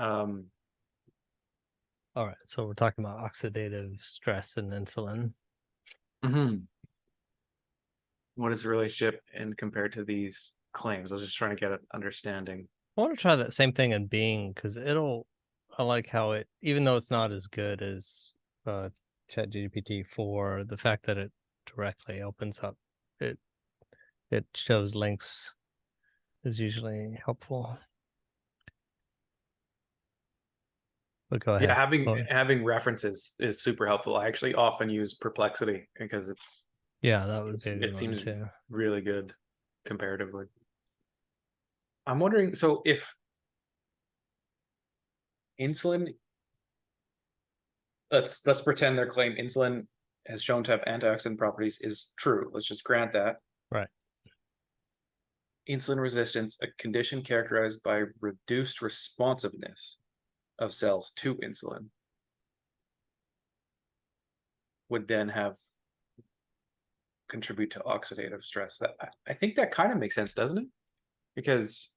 Um, All right, so we're talking about oxidative stress and insulin. mhm. What is the relationship and compared to these claims? I was just trying to get an understanding. I want to try that same thing in Bing because I like how it, even though it's not as good as ChatGPT 4, the fact that it directly opens up, it it shows links is usually helpful. But go Yeah, ahead. having references is super helpful. I actually often use Perplexity because Yeah, that would be a good it one seems too. really good comparatively. I'm wondering, so if insulin, let's pretend their claim insulin has shown to have antioxidant properties is true. Let's just grant that. Right. Insulin resistance, a condition characterized by reduced responsiveness of cells to insulin, would then have contribute to oxidative stress. I think that kind of makes sense, doesn't it? Because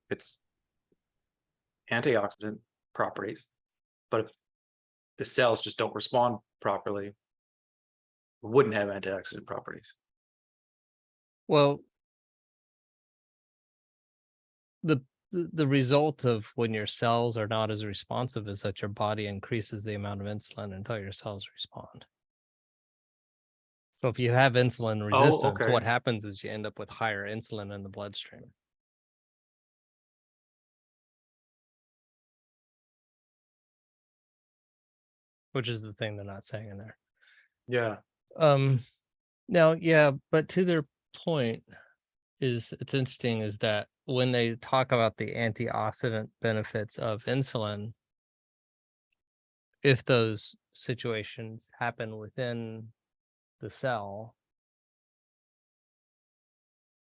it's antioxidant properties, but if the cells just don't respond properly, it wouldn't have antioxidant properties. Well, the the result of when your cells are not as responsive is that your body increases the amount of insulin until your cells respond. So if you have insulin Oh, resistance, what okay. happens is you end up with higher insulin in the bloodstream, which is the thing they're not saying in there. Yeah. Um, Now, yeah, but to their point is it's interesting is that when they talk about the antioxidant benefits of insulin, if those situations happen within the cell,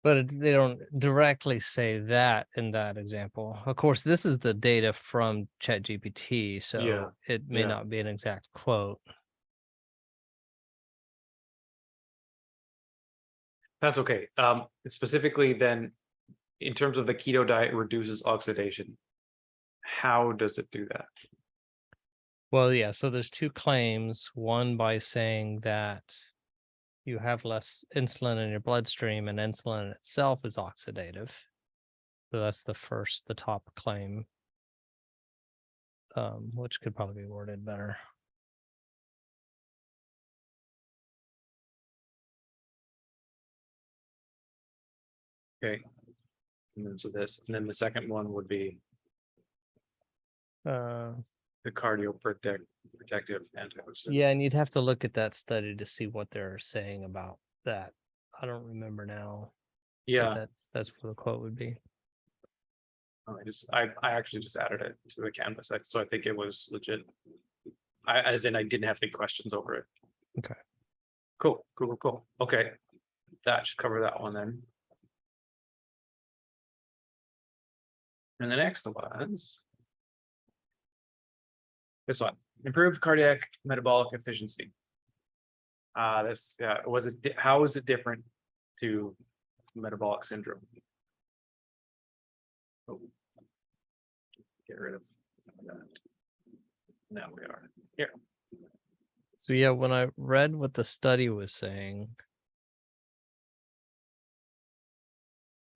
but they don't directly say that in that example. Of course, this is the data from ChatGPT, Yeah. so it may Yeah. not be an exact quote. That's okay. Specifically then, in terms of the keto diet reduces oxidation, how does it do that? Well, yeah, so there's two claims, one by saying that you have less insulin in your bloodstream and insulin itself is oxidative. So that's the top claim, which could probably be worded better. Okay. And then so this, and then the second one would be Uh, the protective antioxidant. yeah, and you'd have to look at that study to see what they're saying about that. I don't remember now, but Yeah. that's what the quote would be. I actually just added it to the canvas. So I think it was legit. As in I didn't have any questions over it. Okay. Cool, cool, cool, cool. Okay. That should cover that one then. And the next was this one. Improved cardiac metabolic efficiency. This was it. How is it different to metabolic syndrome? Oh, get rid of that. Now we are here. So yeah, when I read what the study was saying,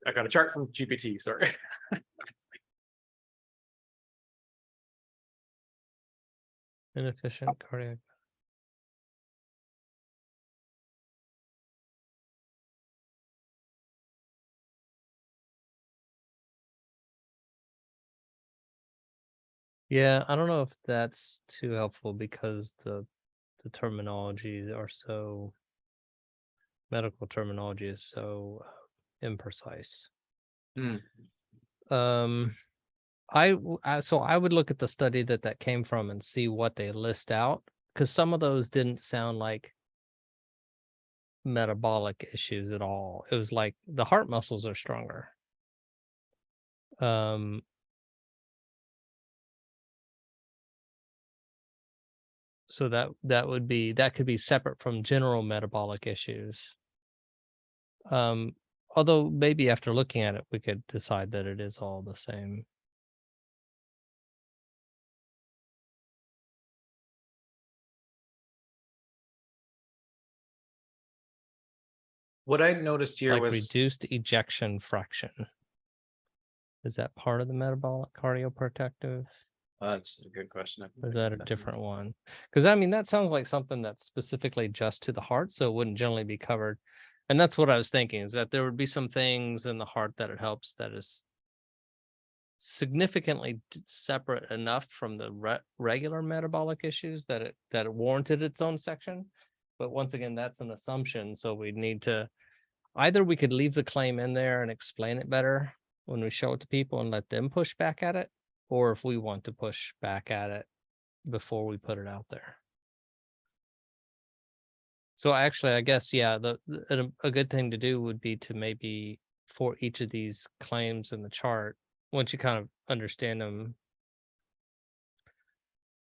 I got a chart from GPT. Sorry. inefficient cardiac. Yeah, I don't know if that's too helpful because the terminologies are so medical terminology is so imprecise. Hmm. Um, so I would look at the study that came from and see what they list out because some of those didn't sound like metabolic issues at all. It was like the heart muscles are stronger. Um, so that could be separate from general metabolic issues. Although maybe after looking at it, we could decide that it is all the same. What I noticed here like was, reduced ejection fraction. Is that part of the metabolic cardioprotective? that's a good question. Or is that a different one? Because I mean, that sounds like something that's specifically just to the heart, so it wouldn't generally be covered. And that's what I was thinking, is that there would be some things in the heart that it helps that is significantly separate enough from the regular metabolic issues that it warranted its own section. But once again, that's an assumption, so we need to either we could leave the claim in there and explain it better when we show it to people and let them push back at it, or if we want to push back at it before we put it out there. So actually, I guess, yeah, a good thing to do would be to maybe for each of these claims in the chart, once you kind of understand them,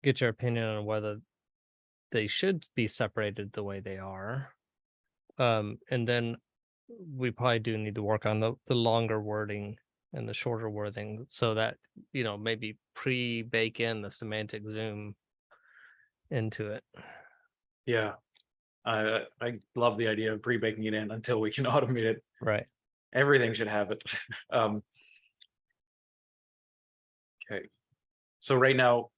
get your opinion on whether they should be separated the way they are. And then we probably do need to work on the longer wording and the shorter wording so that, maybe pre-bake in the semantic zoom into it. yeah, I love the idea of pre-baking it in until we can automate it. Right. Everything should have it. Okay, so right now,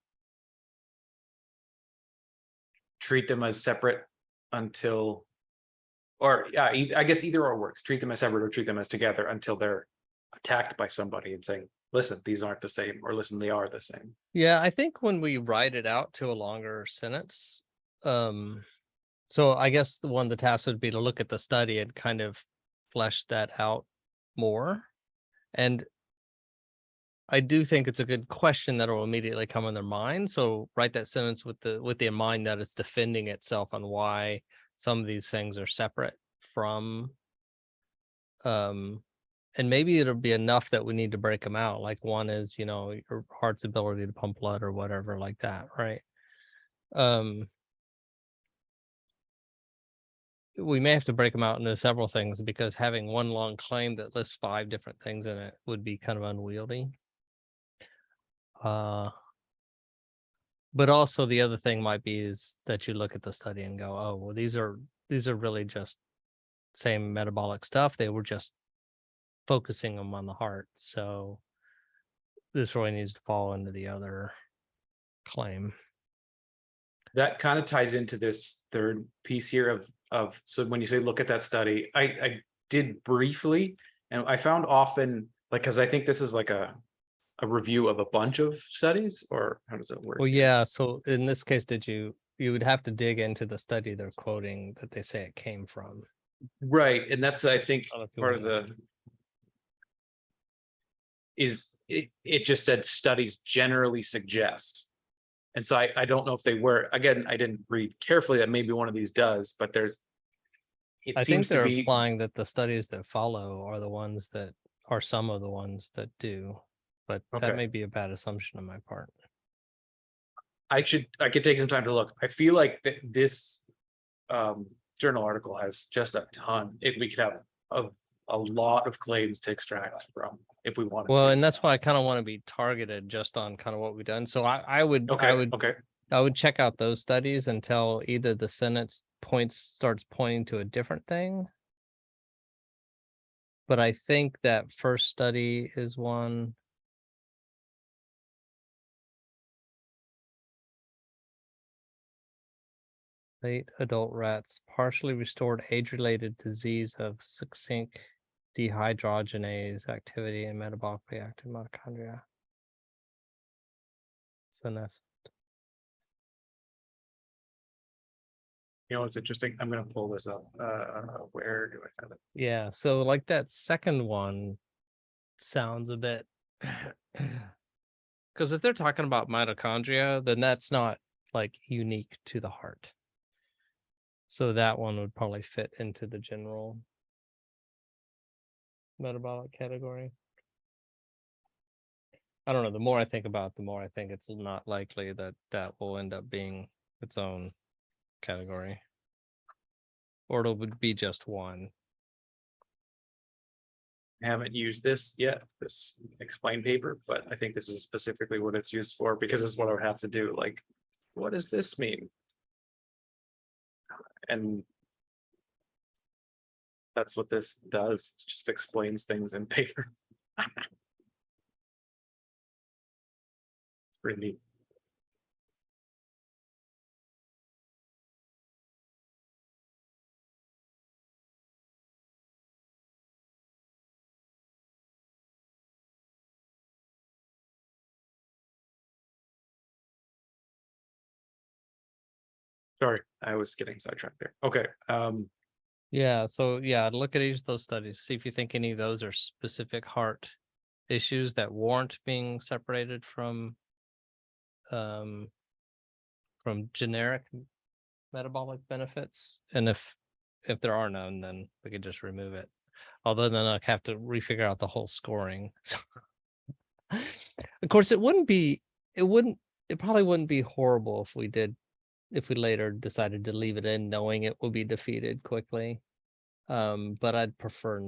treat them as separate until, or yeah, I guess either or works. Treat them as separate or treat them as together until they're attacked by somebody and saying, listen, these aren't the same, or listen, they are the same. Yeah, I think when we write it out to a longer sentence, so I guess the task would be to look at the study and kind of flesh that out more. And I do think it's a good question that will immediately come in their mind. So write that sentence with the in mind that it's defending itself on why some of these things are separate from, and maybe it'll be enough that we need to break them out. Like one is, your heart's ability to pump blood or whatever like that, right? We may have to break them out into several things because having one long claim that lists 5 different things in it would be kind of unwieldy. But also the other thing might be is that you look at the study and go, oh, well, these are really just same metabolic stuff. They were just focusing them on the heart. So this really needs to fall into the other claim. That kind of ties into this third piece here of so when you say look at that study, I did briefly, and I found often, like, because I think this is like a review of a bunch of studies, or how does it work? Well, yeah. So in this case, you would have to dig into the study they're quoting that they say it came from. Right, and that's, I think, I don't know if you part of wanna- the is it just said studies generally suggest. And so I don't know if they were, again, I didn't read carefully that maybe one of these does, but there's, it I think seems to they're be, implying that the studies that follow are the ones that are some of the ones that do, but that Okay. may be a bad assumption on my part. I could take some time to look. I feel like this journal article has just a ton. We could have a lot of claims to extract from if we wanted Well, to. and that's why I kind of want to be targeted just on kind of what we've done. So I would check out those studies until either the sentence starts pointing to a different thing. But I think that first study is one. Late adult rats, partially restored age-related disease of succinct dehydrogenase activity in metabolically active mitochondria. Senescent. You know what's interesting? I'm going to pull this up. Where do I have it? Yeah, so like that second one sounds a bit, because if they're talking about mitochondria, then that's not like unique to the heart. So that one would probably fit into the general metabolic category. I don't know. The more I think about it, the more I think it's not likely that that will end up being its own category, or it would be just one. I haven't used this yet, this explain paper, but I think this is specifically what it's used for, because it's what I would have to do. Like, what does this mean? And That's what this does. It just explains things in paper. It's pretty neat. Sorry, I was getting sidetracked there. Okay. Yeah, so yeah, look at each of those studies, see if you think any of those are specific heart issues that warrant being separated um from generic metabolic benefits. And if there are none, then we could just remove it. Although then I have to refigure out the whole scoring. Of course, it probably wouldn't be horrible if we later decided to leave it in, knowing it will be defeated quickly. But I'd prefer,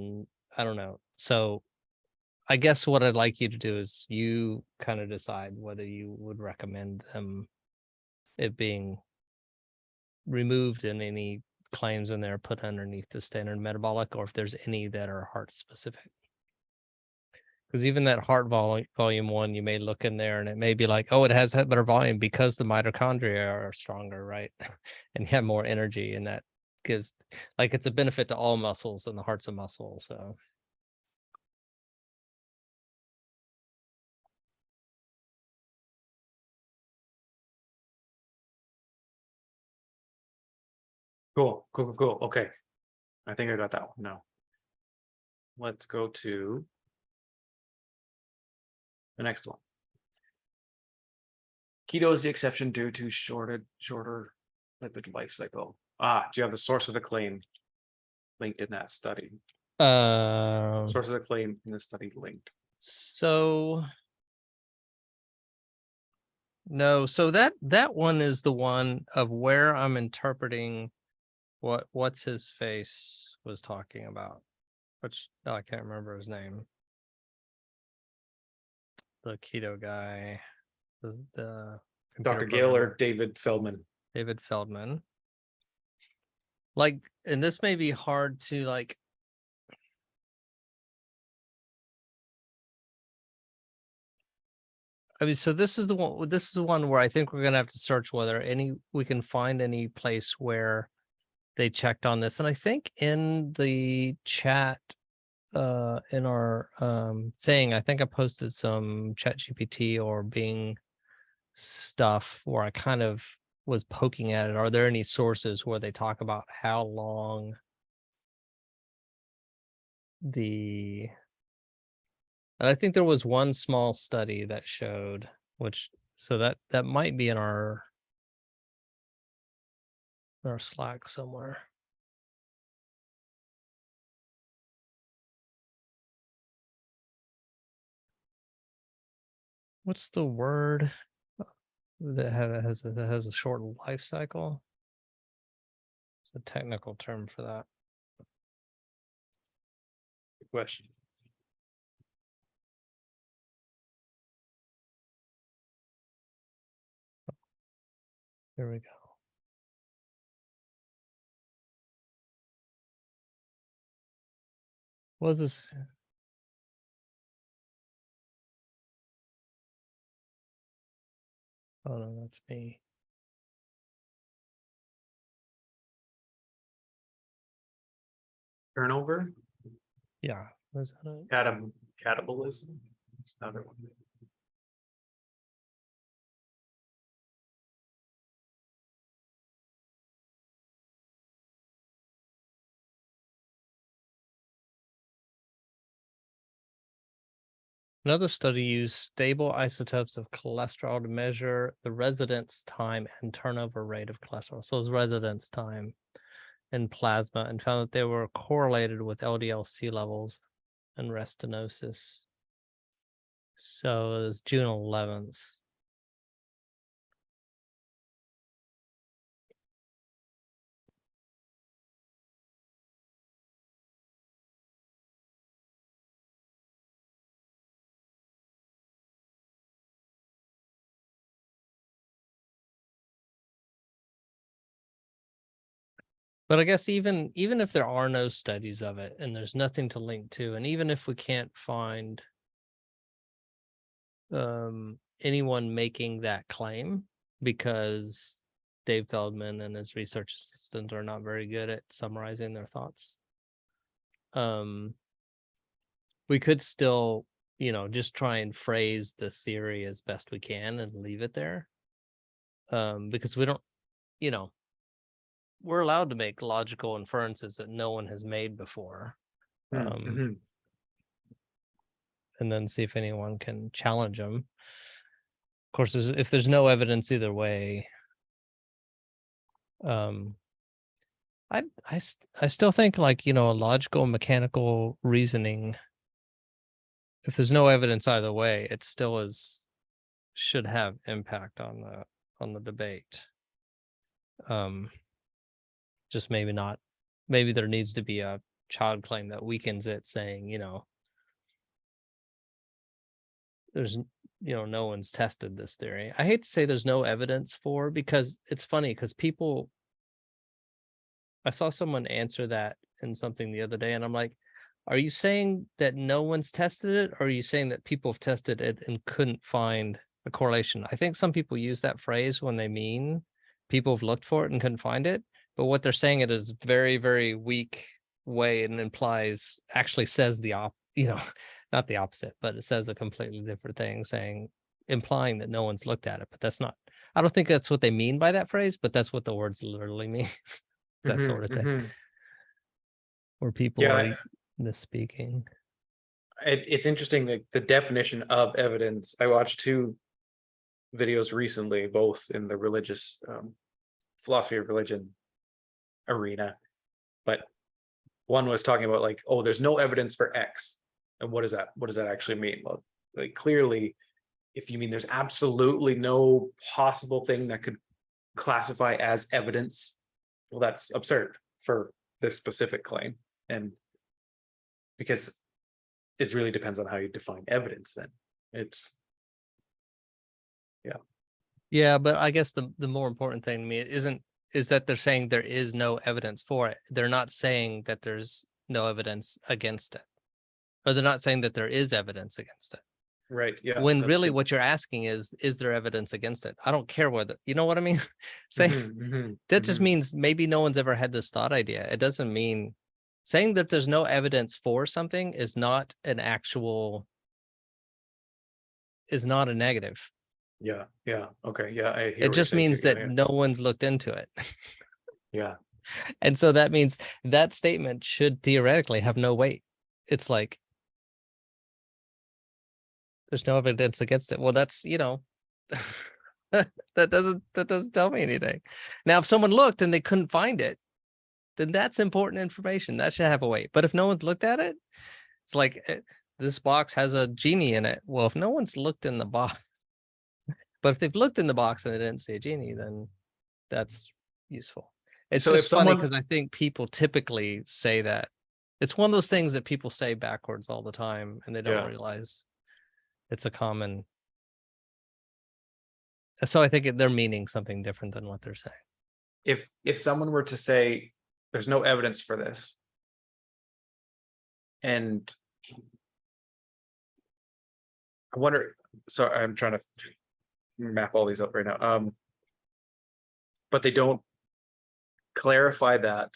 I don't know. So I guess what I'd like you to do is you kind of decide whether you would recommend it being removed and any claims in there put underneath the standard metabolic, or if there's any that are heart specific. Because even that heart volume one, you may look in there and it may be like, oh, it has better volume because the mitochondria are stronger, right? And you have more energy, and that gives, like, it's a benefit to all muscles, and the heart's a muscle. So Cool. Okay. I think I got that one. No. Let's go to the next one. Keto is the exception due to shorter lipid life cycle. Do you have the source of the claim linked in that study? Source of the claim in the study linked. so no, so that one is the one of where I'm interpreting what's his face was talking about, which I can't remember his name. The keto guy, the Dr. computer Gill or programmer, David Feldman? David Feldman. Like, and this may be hard to like. I mean, so this is the one. This is the one where I think we're gonna have to search whether we can find any place where they checked on this. And I think in the chat, in our thing, I think I posted some Chat GPT or Bing stuff where I kind of was poking at it. Are there any sources where they talk about how long and I think there was one small study that showed, so that might be in our Slack somewhere. What's the word that has a short life cycle? It's a technical term for that. Good question. There we go. What was this? Oh no, that's me. Turnover? Yeah. Was that it? Catabolism? It's another one. Another study used stable isotopes of cholesterol to measure the residence time and turnover rate of cholesterol. So it's residence time in plasma, and found that they were correlated with LDL-C levels and restenosis. So it was June 11th. But I guess even if there are no studies of it and there's nothing to link to, and even if we can't find anyone making that claim because Dave Feldman and his research assistant are not very good at summarizing their thoughts. We could still, just try and phrase the theory as best we can and leave it there. Because we don't, we're allowed to make logical inferences that no one has made before. Mhm. And then see if anyone can challenge them. Of course, if there's no evidence either way, I still think like, a logical mechanical reasoning, if there's no evidence either way, it still should have impact on the debate. Just maybe not, maybe there needs to be a child claim that weakens it, saying, there's no one's tested this theory. I hate to say there's no evidence for, because it's funny, because I saw someone answer that in something the other day, and I'm like, are you saying that no one's tested it, or are you saying that people have tested it and couldn't find a correlation? I think some people use that phrase when they mean people have looked for it and couldn't find it, but what they're saying it is very, very weak way, and actually says not the opposite, but it says a completely different thing, implying that no one's looked at it. But that's not, I don't think that's what they mean by that phrase, but that's what the words literally mean. It's that sort of thing, where people are Yeah, misspeaking. it's interesting, like the definition of evidence. I watched two videos recently, both in the religious philosophy of religion arena, but one was talking about like, oh, there's no evidence for X. And what does that actually mean? Well, like clearly, if you mean there's absolutely no possible thing that could classify as evidence, well, that's absurd for this specific claim. And because it really depends on how you define evidence, then it's Yeah, but I guess the more important thing to me is that they're saying there is no evidence for it. They're not saying that there's no evidence against it, or they're not saying that there is evidence against it. right. Yeah. When that's really good. what you're asking is there evidence against it? I don't care whether, you know what I mean? Say Mhm, that just mhm. means maybe no one's ever had this thought idea. It doesn't mean saying that there's no evidence for something is not a negative. Yeah. Yeah. Okay. Yeah. I hear It what you're just saying too. means Yeah. that Yeah. no one's looked into it. Yeah. And so that means that statement should theoretically have no weight. It's like there's no evidence against it. Well, that's, that doesn't tell me anything. Now, if someone looked and they couldn't find it, then that's important information. That should have a weight. But if no one's looked at it, it's like this box has a genie in it. Well, if no one's looked in the box, but if they've looked in the box and they didn't see a genie, then that's useful. It's So if just funny someone, because I think people typically say that. It's one of those things that people say backwards all the time, and they don't yeah, realize it's a common. So I think they're meaning something different than what they're saying. if someone were to say there's no evidence for this, and I wonder, so I'm trying to map all these up right now. But they don't clarify that.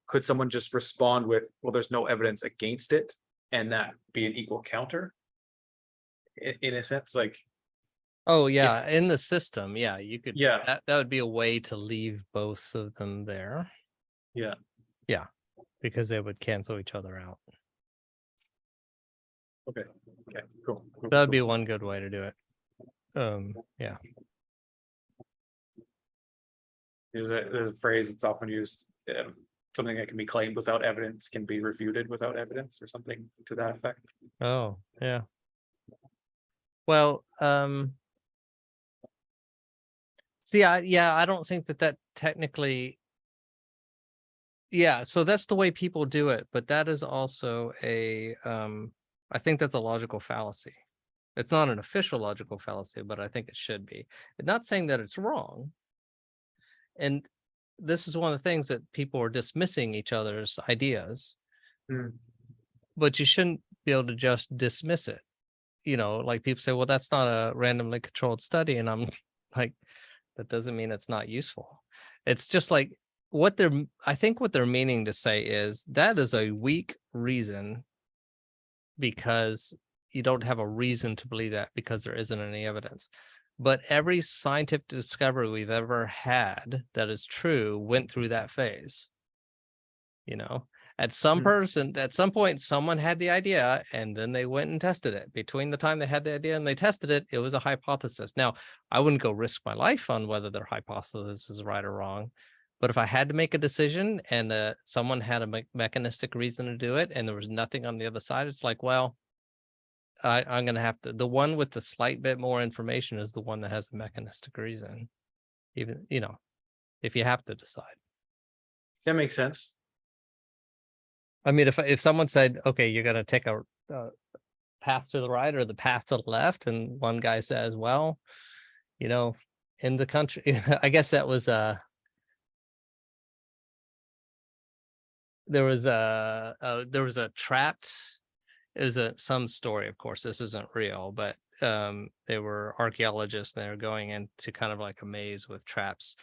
Could someone just respond with, well, there's no evidence against it, and that be an equal counter? In a sense, like Oh if, yeah, in the system, yeah, you could. yeah, That would be a way to leave both of them there. yeah, Yeah, because they would cancel each other out. okay, okay, cool. That would be one good way to do it. Yeah. There's a phrase that's often used, something that can be claimed without evidence can be refuted without evidence, or something to that effect. Oh, yeah. Well, see, I don't think that technically, yeah, so that's the way people do it, but that is also I think that's a logical fallacy. It's not an official logical fallacy, but I think it should be. I'm not saying that it's wrong. And this is one of the things that people are dismissing each other's ideas, Mm. but you shouldn't be able to just dismiss it. Like people say, well, that's not a randomly controlled study. And I'm like, that doesn't mean it's not useful. It's just like I think what they're meaning to say is that is a weak reason, because you don't have a reason to believe that because there isn't any evidence. But every scientific discovery we've ever had that is true went through that phase. At some point, someone had the idea and then they went and tested it. Between the time they had the idea and they tested it, it was a hypothesis. Now, I wouldn't go risk my life on whether their hypothesis is right or wrong. But if I had to make a decision and someone had a mechanistic reason to do it and there was nothing on the other side, it's like, well, I'm going to have to, the one with the slight bit more information is the one that has a mechanistic reason, even, if you have to decide. That makes sense. I mean, if someone said, okay, you're going to take a path to the right or the path to the left, and one guy says, well, in the country, I guess that was there was a trapped, some story, of course, this isn't real, but they were archaeologists and they were going into kind of like a maze with traps.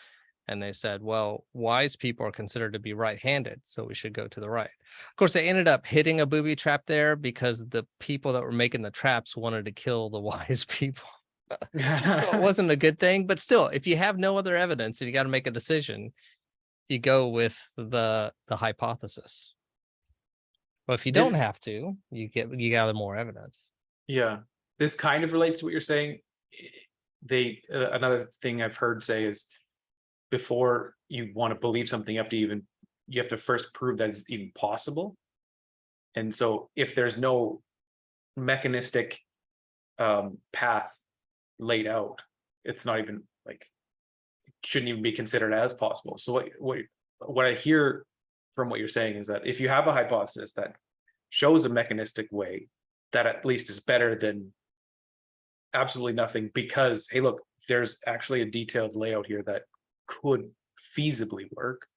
And they said, well, wise people are considered to be right-handed, so we should go to the right. Of course, they ended up hitting a booby trap there because the people that were making the traps wanted to kill the wise people. So it wasn't a good thing, but still, if you have no other evidence and you got to make a decision, you go with the hypothesis. But if you don't have to, you gather more evidence. Yeah, this kind of relates to what you're saying. Another thing I've heard say is, before you want to believe something, you have to first prove that it's even possible. And so if there's no mechanistic path laid out, it's not even like, shouldn't even be considered as possible. So what I hear from what you're saying is that if you have a hypothesis that shows a mechanistic way, that at least is better than absolutely nothing, because, hey, look, there's actually a detailed layout here that could feasibly work,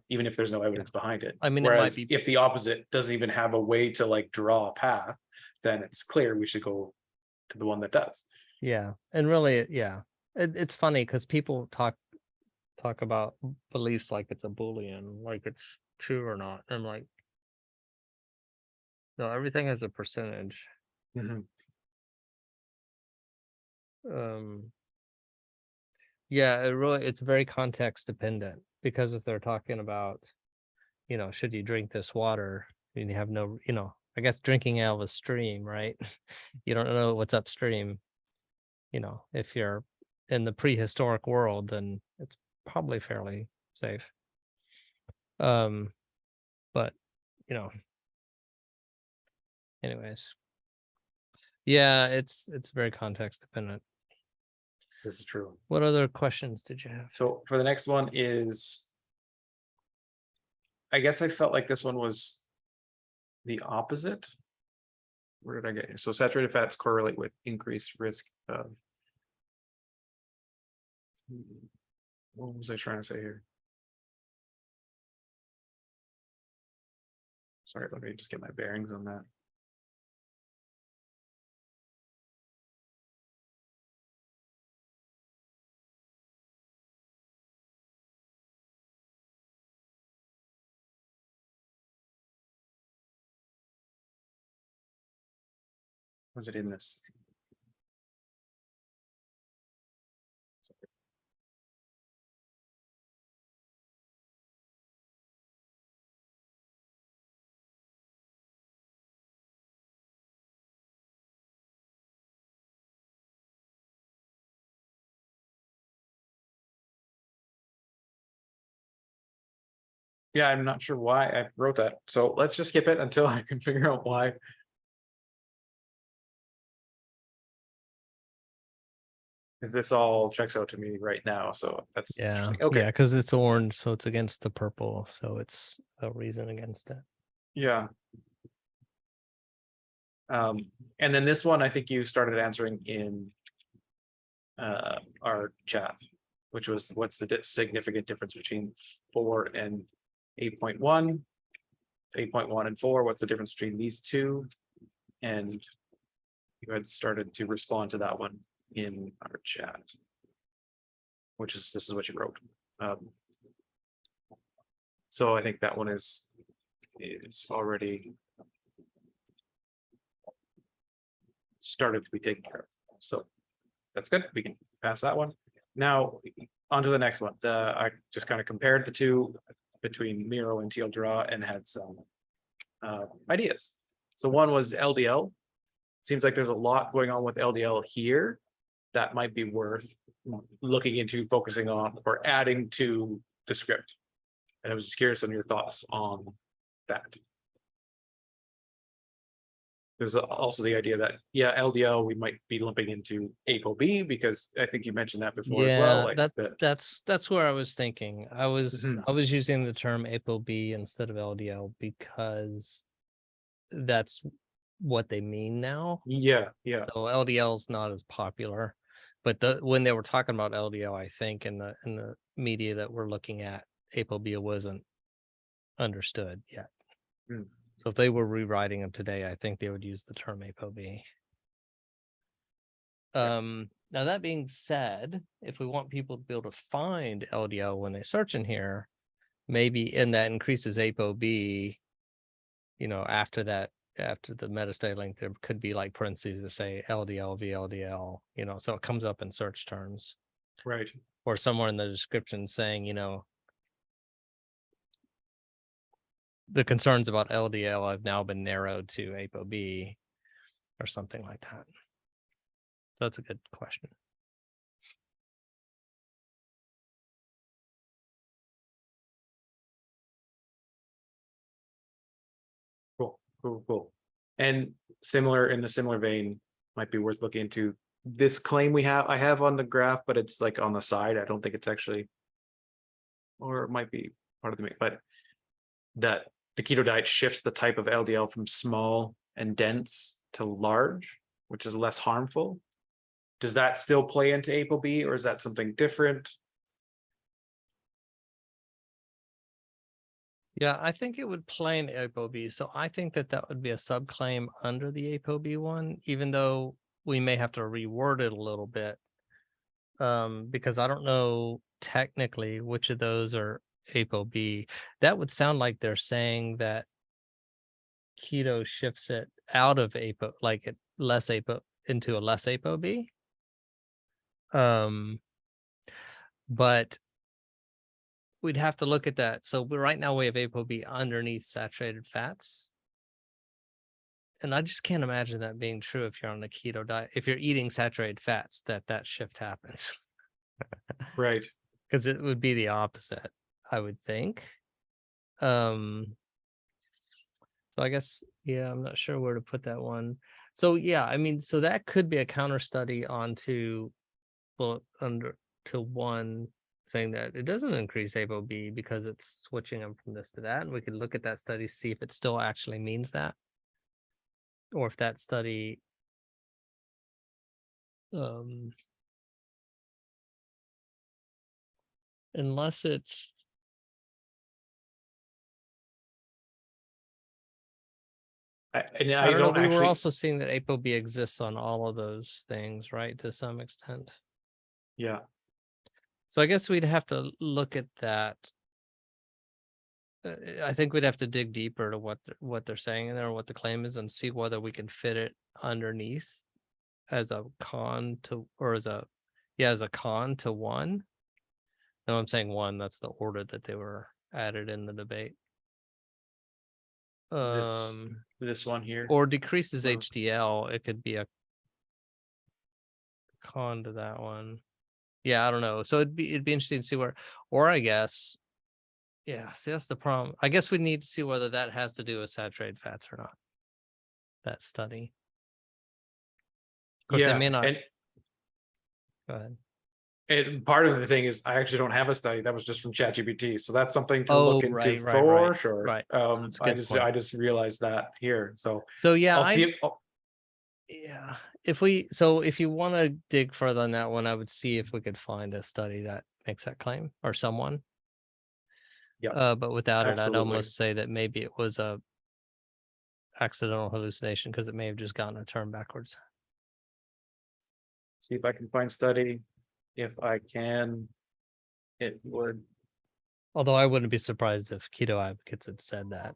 even if there's no evidence behind it. I mean, whereas it might be, if the opposite doesn't even have a way to like draw a path, then it's clear we should go to the one that does. And really, it's funny because people talk about beliefs like it's a Boolean, like it's true or not. I'm like, no, everything has a percentage. Mm-hmm. It's very context dependent, because if they're talking about, should you drink this water and you have no, I guess drinking out of a stream, right? You don't know what's upstream. If you're in the prehistoric world, then it's probably fairly safe. But anyways, it's very context dependent. This is true. What other questions did you have? So for the next one is, I guess I felt like this one was the opposite. Where did I get here? So saturated fats correlate with increased risk of, what was I trying to say here? Sorry, let me just get my bearings on that. Was it in this? Sorry. Yeah, I'm not sure why I wrote that. So let's just skip it until I can figure out why. Because this all checks out to me right now. So that's okay. Because it's orange, so it's against the purple, so it's a reason against it. Yeah. And then this one, I think you started answering in our chat, which was what's the significant difference between 4 and 8.1, 8.1 and 4, what's the difference between these two? And you had started to respond to that one in our chat, which is, this is what you wrote. So I think that one is already started to be taken care of. So that's good. We can pass that one. Now on to the next one. I just kind of compared the two between Miro and Teal Draw and had some ideas. So one was LDL. Seems like there's a lot going on with LDL here that might be worth looking into, focusing on, or adding to the script. And I was just curious on your thoughts on that. There's also the idea that, yeah, LDL we might be lumping into ApoB, because I think you mentioned that before as well. Like that's where I was thinking. I was Mhm. using the term ApoB instead of LDL because that's what they mean now. Yeah. So LDL is not as popular, but when they were talking about LDL, I think in the media that we're looking at, ApoB wasn't understood yet. Mm. So if they were rewriting them today, I think they would use the term ApoB. Now that being said, if we want people to be able to find LDL when they search in here, maybe, and that increases ApoB, after that, after the metastatic link, there could be like parentheses that say LDL, VLDL, so it comes up in search terms. Right. Or somewhere in the description saying, the concerns about LDL have now been narrowed to ApoB or something like that. So that's a good question. Cool. And in a similar vein, might be worth looking into this claim I have on the graph, but it's like on the side. I don't think it's actually, or it might be part of the, but that the keto diet shifts the type of LDL from small and dense to large, which is less harmful. Does that still play into ApoB, or is that something different? Yeah, I think it would play in ApoB. So I think that would be a subclaim under the ApoB one, even though we may have to reword it a little bit. Because I don't know technically which of those are ApoB. That would sound like they're saying that keto shifts it out of APO, like it less APO into a less ApoB. But we'd have to look at that. So right now we have ApoB underneath saturated fats. And I just can't imagine that being true if you're on a keto diet. If you're eating saturated fats, that shift happens. Right. Because it would be the opposite, I would think. So I guess, yeah, I'm not sure where to put that one. So yeah, I mean, so that could be a counter study onto, well, to one saying that it doesn't increase ApoB because it's switching them from this to that. And we could look at that study, see if it still actually means that. Or if that study unless it's I don't know. We were also seeing that ApoB exists on all of those things, right? To some extent. Yeah. So I guess we'd have to look at that. I think we'd have to dig deeper to what they're saying in there, what the claim is, and see whether we can fit it underneath as a con to, or as a con to one. No, I'm saying one. That's the order that they were added in the debate. This one here, or decreases HDL. It could be a con to that one. Yeah, I don't know. So it'd be interesting to see where, or I guess, yeah. See, that's the problem. I guess we need to see whether that has to do with saturated fats or not. That study. Of course, they may not. Go ahead. And part of the thing is I actually don't have a study that was just from ChatGPT, so that's something to look into for sure. Right. I just realized that here. So yeah, I'll see it. Yeah, if you want to dig further on that one, I would see if we could find a study that makes that claim, or someone. Yeah, But without it, I'd absolutely. almost say that maybe it was a accidental hallucination because it may have just gotten a term backwards. See if I can find study. If I can, it would. Although I wouldn't be surprised if keto advocates had said that.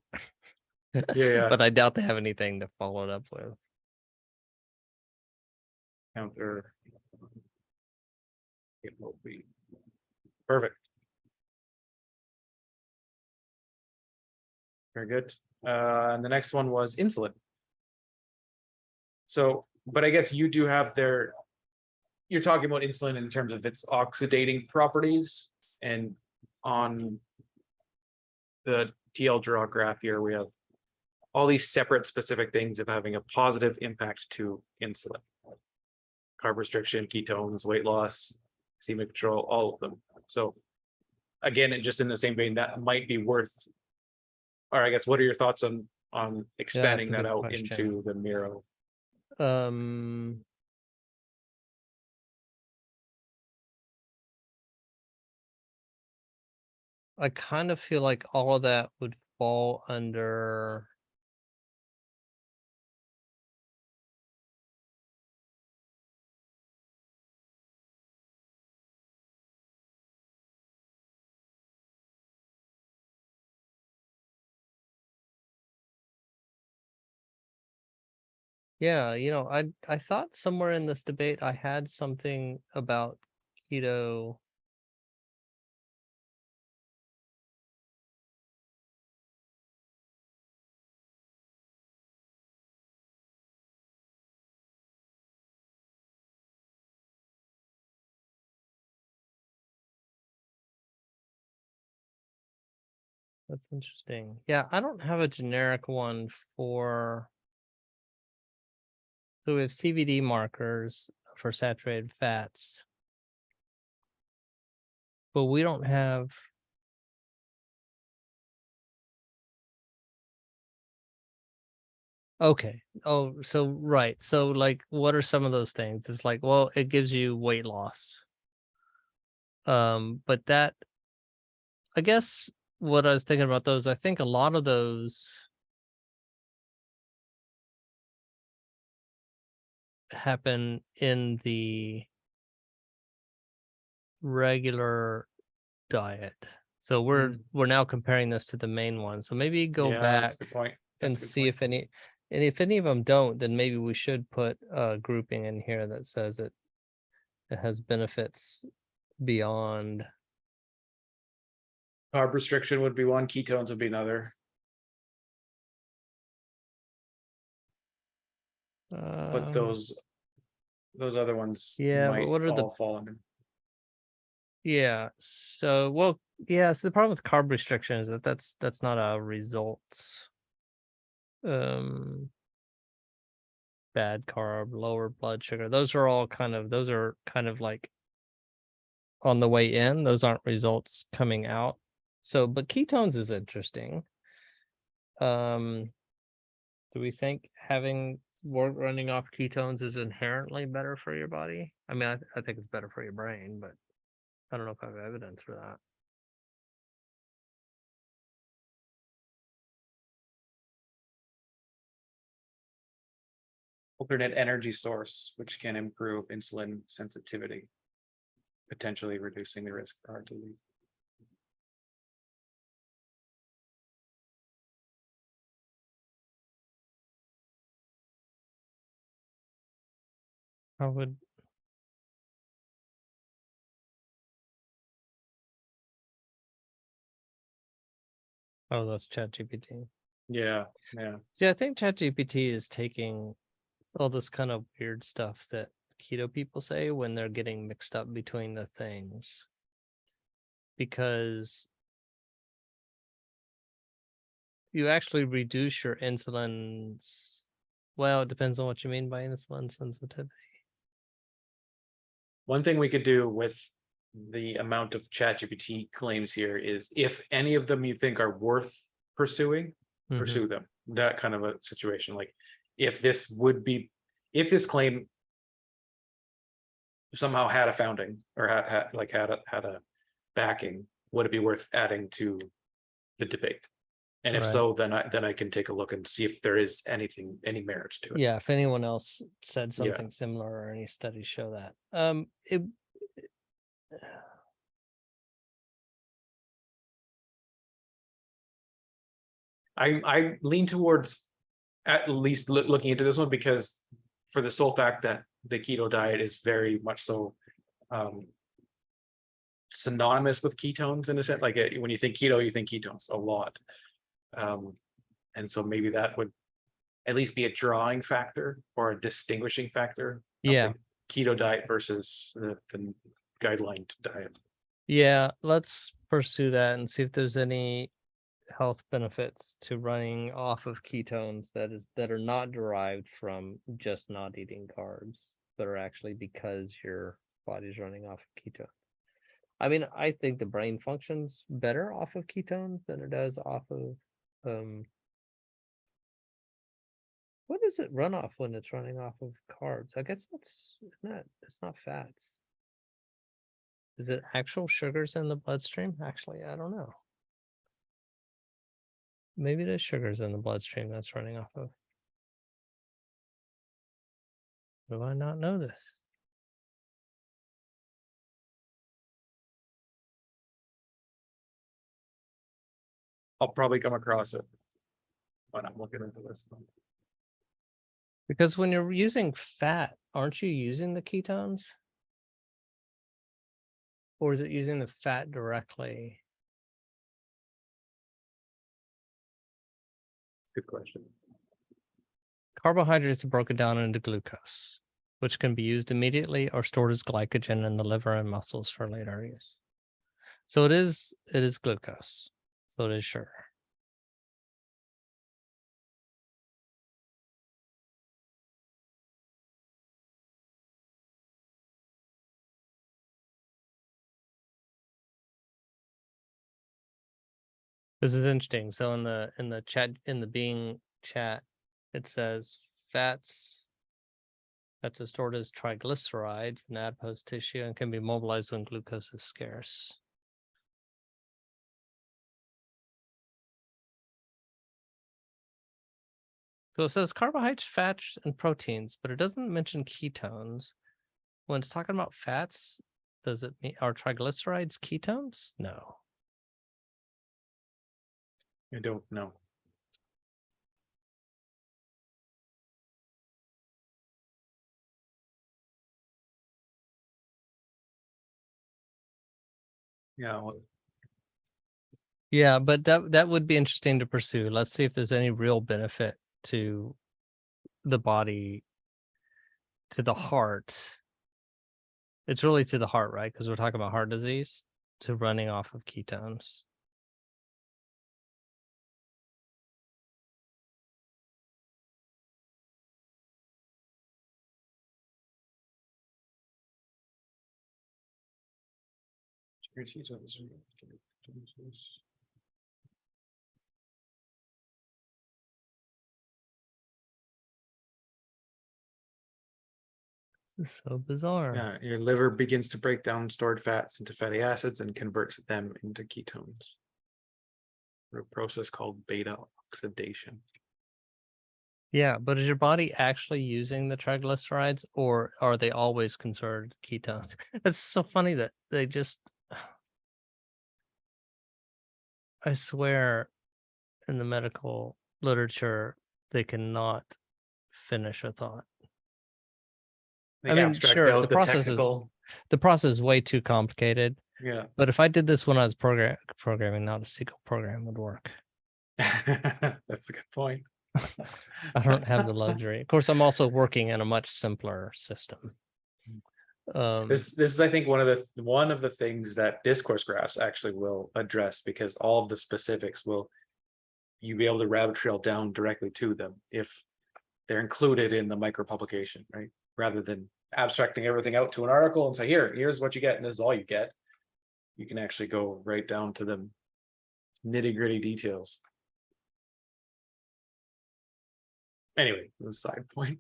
Yeah. But I doubt they have anything to follow it up with. Counter. It will be perfect. Very good. And the next one was insulin. So, but I guess you do have you're talking about insulin in terms of its oxidating properties, and on the TL draw graph here, we have all these separate specific things of having a positive impact to insulin. Carb restriction, ketones, weight loss, glycemic control, all of them. So again, and just in the same vein, that might be worth, or I guess, what are your thoughts on expanding a that good out question. into the Miro? I kind of feel like all of that would fall under yeah, I thought somewhere in this debate I had something about keto. That's interesting. Yeah, I don't have a generic one for. So we have CVD markers for saturated fats, but we don't have. Okay. Oh, so right. So like, what are some of those things? It's like, well, it gives you weight loss. But that, I guess, what I was thinking about those, I think a lot of those happen in the regular diet. So we're now comparing this to the main one. So maybe go Yeah, that's back a good point. and That's a good see point. if any, and if any of them don't, then maybe we should put a grouping in here that says it has benefits beyond. Carb restriction would be one, ketones would be another, but Uh, those other ones yeah, but might what are the all fall under. yeah? So well, yeah. So the problem with carb restriction is that that's not a results. Um, bad carb, lower blood sugar. Those are kind of like on the way in. Those aren't results coming out. So, but ketones is interesting. Um, do we think having work running off ketones is inherently better for your body? I mean, I think it's better for your brain, but I don't know if I have evidence for that. Alternate energy source, which can improve insulin sensitivity, potentially reducing the risk for heart disease. How would oh that's ChatGPT. Yeah, yeah. Yeah, I think ChatGPT is taking all this kind of weird stuff that keto people say when they're getting mixed up between the things. Because you actually reduce your insulin. Well, it depends on what you mean by insulin sensitivity. One thing we could do with the amount of ChatGPT claims here is, if any of them you think are worth pursuing, pursue them. That kind of a situation. Like, if this claim somehow had a founding, or had a backing, would it be worth adding to the debate? And if Right. so, then I can take a look and see if there is any merit to it. Yeah, if anyone else said Yeah. something similar or any studies show that. I lean towards at least looking into this one, because for the sole fact that the keto diet is very much so synonymous with ketones in a sense. Like when you think keto, you think ketones a lot. And so maybe that would at least be a drawing factor or a distinguishing factor of Yeah. the keto diet versus the guideline diet. Yeah, let's pursue that and see if there's any health benefits to running off of ketones that are not derived from just not eating carbs, but are actually because your body's running off of ketones. I mean, I think the brain functions better off of ketones than it does off of what does it run off when it's running off of carbs? I guess it's not fats. Is it actual sugars in the bloodstream? Actually, I don't know. Maybe it is sugars in the bloodstream that's running off of. Do I not know this? I'll probably come across it when I'm looking into this. Because when you're using fat, aren't you using the ketones? Or is it using the fat directly? Good question. Carbohydrates are broken down into glucose, which can be used immediately or stored as glycogen in the liver and muscles for later use. So it is glucose. So it is sugar. This is interesting. So in the chat, in the Bing chat, it says fats are stored as triglycerides in adipose tissue and can be mobilized when glucose is scarce. So it says carbohydrates, fats, and proteins, but it doesn't mention ketones. When it's talking about fats, does it mean are triglycerides ketones? No. I don't know. Yeah, well, Yeah, but that would be interesting to pursue. Let's see if there's any real benefit to the body, to the heart. It's really to the heart, right? Because we're talking about heart disease, to running off of ketones. This is so bizarre. yeah, your liver begins to break down stored fats into fatty acids and converts them into ketones through a process called beta oxidation. Yeah, but is your body actually using the triglycerides, or are they always considered ketones? It's so funny that they just, I swear, in the medical literature, they cannot finish a thought. They I mean, abstract sure, out the technical. the process is way too complicated. Yeah. But if I did this when I was programming, not a SQL program would work. That's a good point. I don't have the luxury. Of course, I'm also working in a much simpler system. This is, I think, one of the things that discourse graphs actually will address, because all of the specifics will you be able to rabbit trail down directly to them if they're included in the micro publication, right? Rather than abstracting everything out to an article and say, here's what you get, and this is all you get. You can actually go right down to the nitty-gritty details. Anyway, the side point.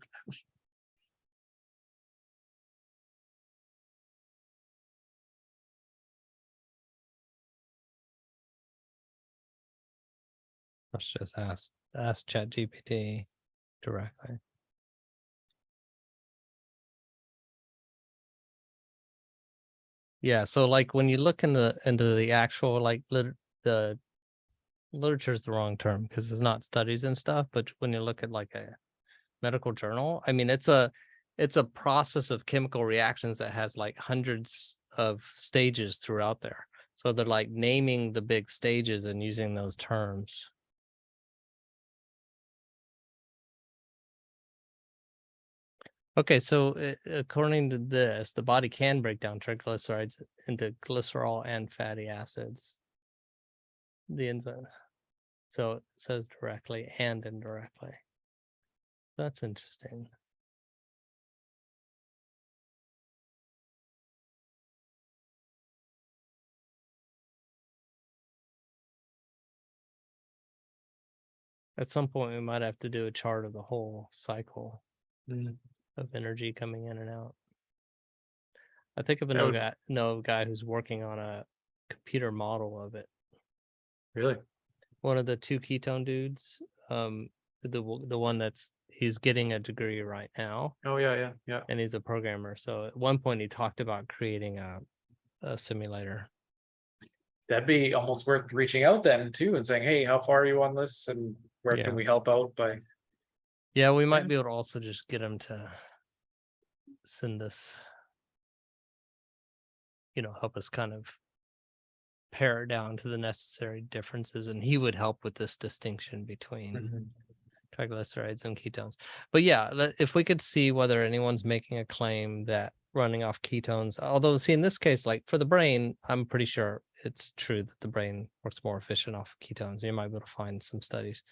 Let's just ask ChatGPT directly. Yeah, so like when you look into the actual like the literature is the wrong term because it's not studies and stuff, but when you look at like a medical journal, I mean it's a process of chemical reactions that has like hundreds of stages throughout there. So they're like naming the big stages and using those terms. Okay, so according to this, the body can break down triglycerides into glycerol and fatty acids. The enzyme. So it says directly and indirectly. That's interesting. At some point, we might have to do a chart of the whole cycle of energy coming in and out. I think of That would a guy who's working on a computer model of it. really. One of the two ketone dudes, the one he's getting a degree right now, Oh yeah. and he's a programmer. So at one point, he talked about creating a simulator. That'd be almost worth reaching out then too and saying, hey, how far are you on this, and where Yeah. can we help out by? Yeah, we might Yeah. be able to also just get him to send us, help us kind of pare it down to the necessary differences, and he would help with this distinction between Mhm. triglycerides and ketones. But yeah, if we could see whether anyone's making a claim that running off ketones, although see in this case, like for the brain, I'm pretty sure it's true that the brain works more efficient off ketones. You might be able to find some studies.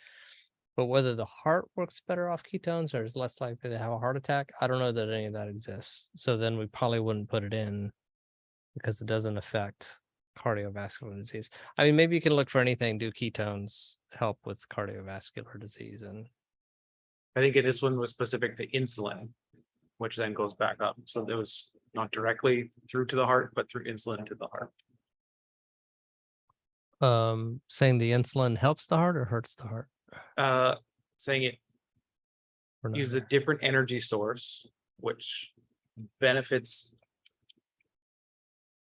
But whether the heart works better off ketones or is less likely to have a heart attack, I don't know that any of that exists. So then we probably wouldn't put it in because it doesn't affect cardiovascular disease. I mean, maybe you can look for anything. Do ketones help with cardiovascular disease? And I think this one was specific to insulin, which then goes back up. So it was not directly through to the heart, but through insulin to the heart. saying the insulin helps the heart or hurts the heart? Saying it Or uses a neither? different energy source, which benefits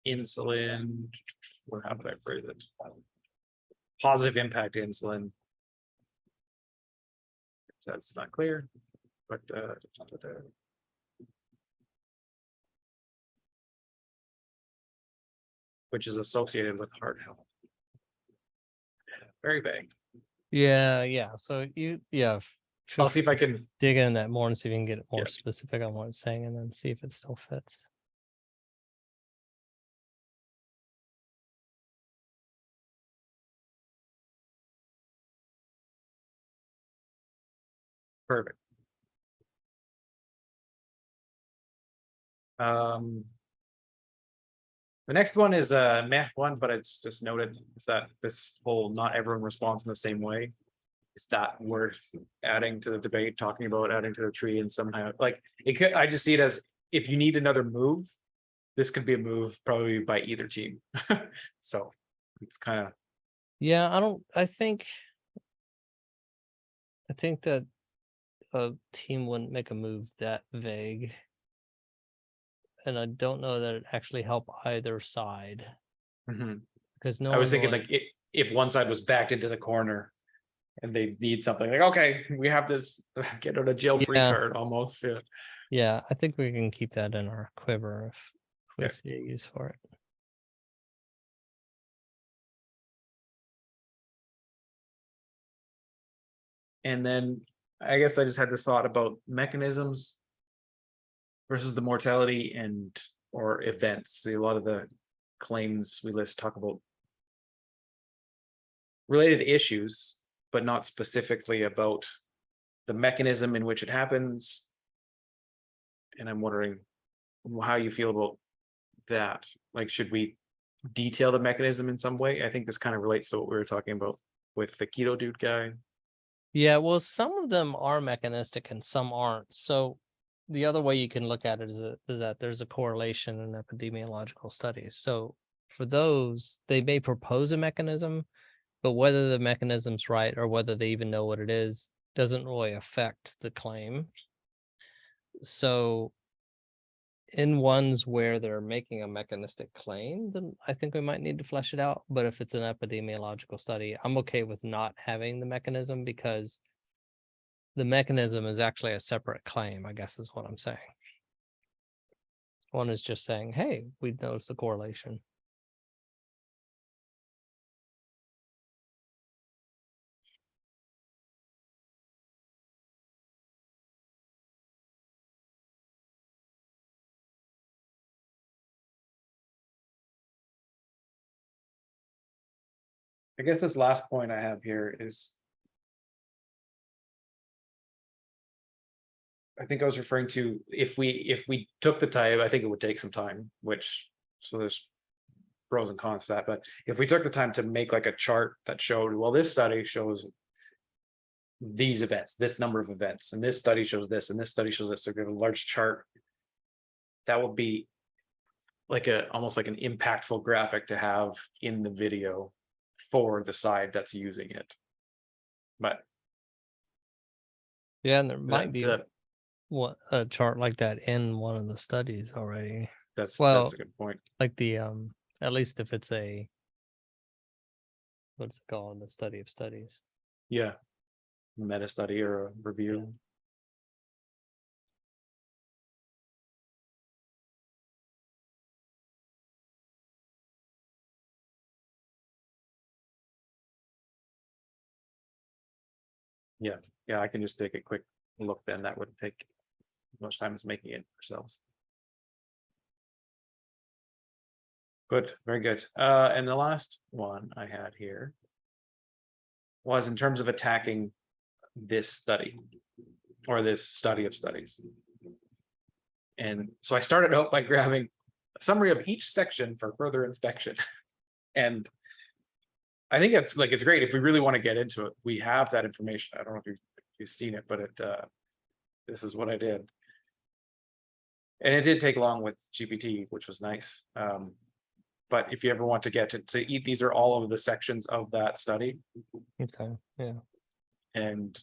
insulin. Or how would I phrase it? Positive impact insulin. That's not clear, but which is associated with heart health. Very vague. Yeah. So I'll see if I can. dig in that more and see if you can get more Yeah. specific on what it's saying, and then see if it still fits. Perfect. The next one is a meh one, but it's just noted is that this whole not everyone responds in the same way. Is that worth adding to the debate, talking about adding to the tree and somehow like it could, I just see it as if you need another move, this could be a move probably by either team. So it's kind of Yeah, I think that a team wouldn't make a move that vague. And I don't know that it actually help either side because no I was one's thinking really, like if one side was backed into the corner and they need something like, okay, we have this get out of jail free yeah, card almost. Yeah. yeah. I think we can keep that in our quiver if we Yeah. see a use for it. And then I guess I just had this thought about mechanisms versus the mortality and or events. See, a lot of the claims we list talk about related issues, but not specifically about the mechanism in which it happens. And I'm wondering how you feel about that. Like, should we detail the mechanism in some way? I think this kind of relates to what we were talking about with the keto dude guy. Yeah, well, some of them are mechanistic and some aren't. So the other way you can look at it is that there's a correlation in epidemiological studies. So for those, they may propose a mechanism, But whether the mechanism's right or whether they even know what it is doesn't really affect the claim. So in ones where they're making a mechanistic claim, then I think we might need to flesh it out. But if it's an epidemiological study, I'm okay with not having the mechanism because the mechanism is actually a separate claim, I guess is what I'm saying. One is just saying, hey, we noticed the correlation. I guess this last point I have here is, I think I was referring to, if we took the time, I think it would take some time, which, so there's pros and cons to that, but if we took the time to make like a chart that showed, well, this study shows these events, this number of events, and this study shows this, and this study shows this, so we have a large chart, that would be like almost like an impactful graphic to have in the video for the side that's using it. But Yeah, and there might be that, what a chart like that in one of the studies already. that's Well, a good point. like the at least if it's a what's it called, the study of studies. Yeah, meta study or a review. Yeah. Yeah, I can just take a quick look then. That wouldn't take much time as making it ourselves. Good, very good. And the last one I had here was in terms of attacking this study or this study of studies. And so I started out by grabbing a summary of each section for further inspection. And I think it's great if we really want to get into it. We have that information. I don't know if you've seen it, but this is what I did. And it did take long with GPT, which was nice. But if you ever want to get to eat, these are all of the sections of that study. Okay. Yeah. And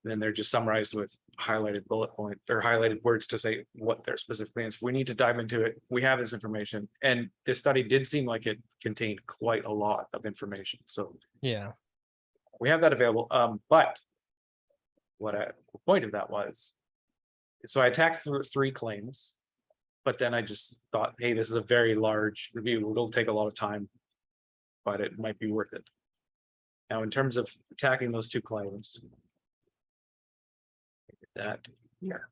then they're just summarized with highlighted bullet point or highlighted words to say what they're specifically. And so we need to dive into it. We have this information, and this study did seem like it contained quite a lot of information. So Yeah. we have that available. But the point of that was, so I attacked through 3 claims, but then I just thought, hey, this is a very large review. It'll take a lot of time, but it might be worth it. Now, in terms of attacking those 2 claims, that here.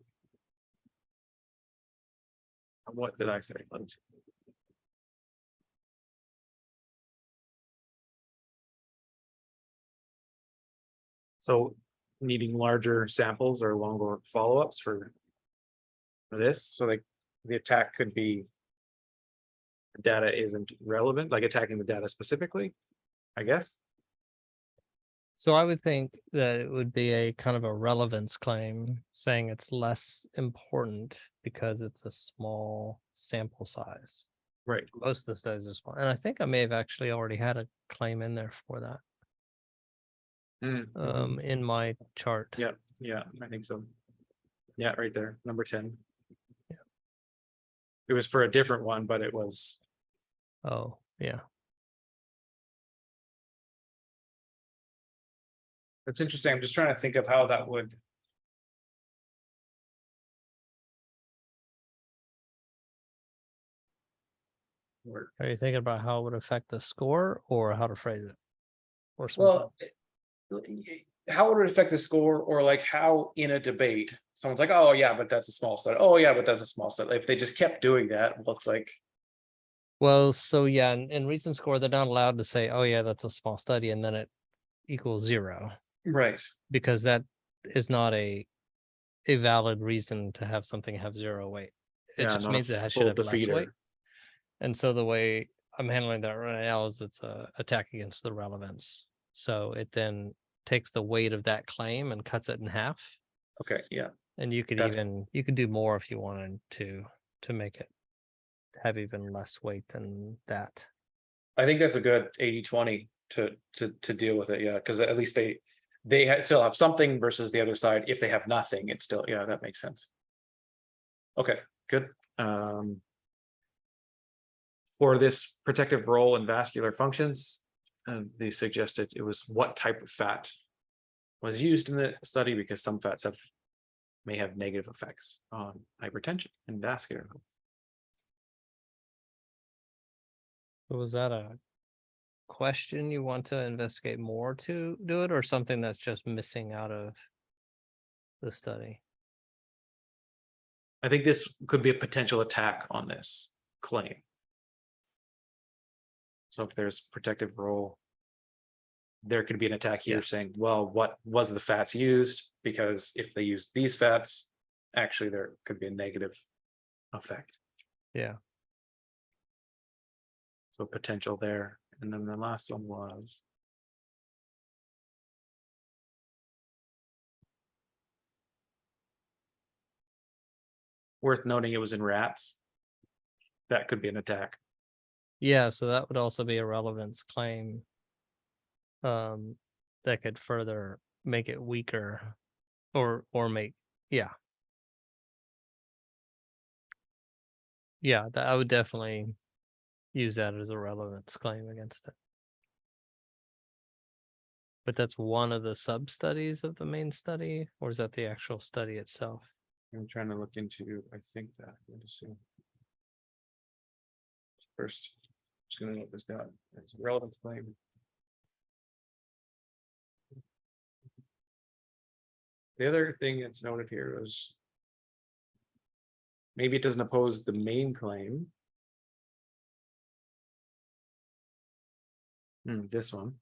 What did I say? Let's see. So needing larger samples or longer follow-ups for this. So like the attack could be data isn't relevant, like attacking the data specifically, I guess. So I would think that it would be a kind of a relevance claim saying it's less important because it's a small sample size. Right. Most of the studies are small. And I think I may have actually already had a claim in there for that. In my chart. Yeah, I think so. Yeah, right there, number 10. Yeah. It was for a different one, but it was. Oh, yeah. That's interesting. I'm just trying to think of how that would. Work. Are you thinking about how it would affect the score or how to phrase it? Or something? Well, how would it affect the score, or like how in a debate someone's like, oh yeah, but that's a small study. Oh yeah, but that's a small study. If they just kept doing that, well, it's like. Well, so yeah, in recent score, they're not allowed to say, oh yeah, that's a small study, and then it equals 0. Right. Because that is not a valid reason to have something have 0 weight. It Yeah, just not means a that it should full have less weight. defeater. And so the way I'm handling that right now is it's a attack against the relevance. So it then takes the weight of that claim and cuts it in half. Okay, yeah. And you could you could do more if you wanted to make it have even less weight than that. I think that's a good 80-20 to deal with it. Yeah, because at least they still have something versus the other side. If they have nothing, it's still, yeah, that makes sense. Okay, good. For this protective role in vascular functions, they suggested it was what type of fat was used in the study, because some fats may have negative effects on hypertension and vascular health. Was that a question you want to investigate more to do it, or something that's just missing out of the study? I think this could be a potential attack on this claim. So if there's protective role, there could be an attack here saying, well, what was the fats used? Because if they use these fats, actually there could be a negative effect. Yeah. So potential there. And then the last one was worth noting, it was in rats. That could be an attack. Yeah, so that would also be a relevance claim. That could further make it weaker, or make, yeah. Yeah, that I would definitely use that as a relevance claim against it. But that's one of the sub studies of the main study, or is that the actual study itself? I'm trying to look into, I think that, let me see. First, just gonna note this down. It's a relevance claim. The other thing that's noted here is maybe it doesn't oppose the main claim. This one.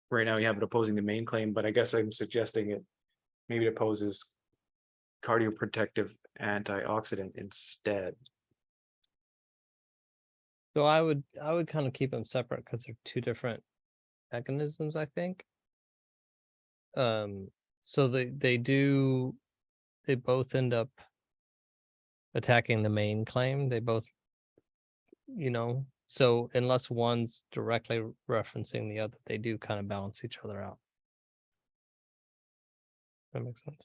Right now you have it opposing the main claim, but I guess I'm suggesting it maybe it opposes cardioprotective antioxidant instead. So I would kind of keep them separate because they're two different mechanisms, I think. So they both end up attacking the main claim. They both, so unless one's directly referencing the other, they do kind of balance each other out. That makes sense.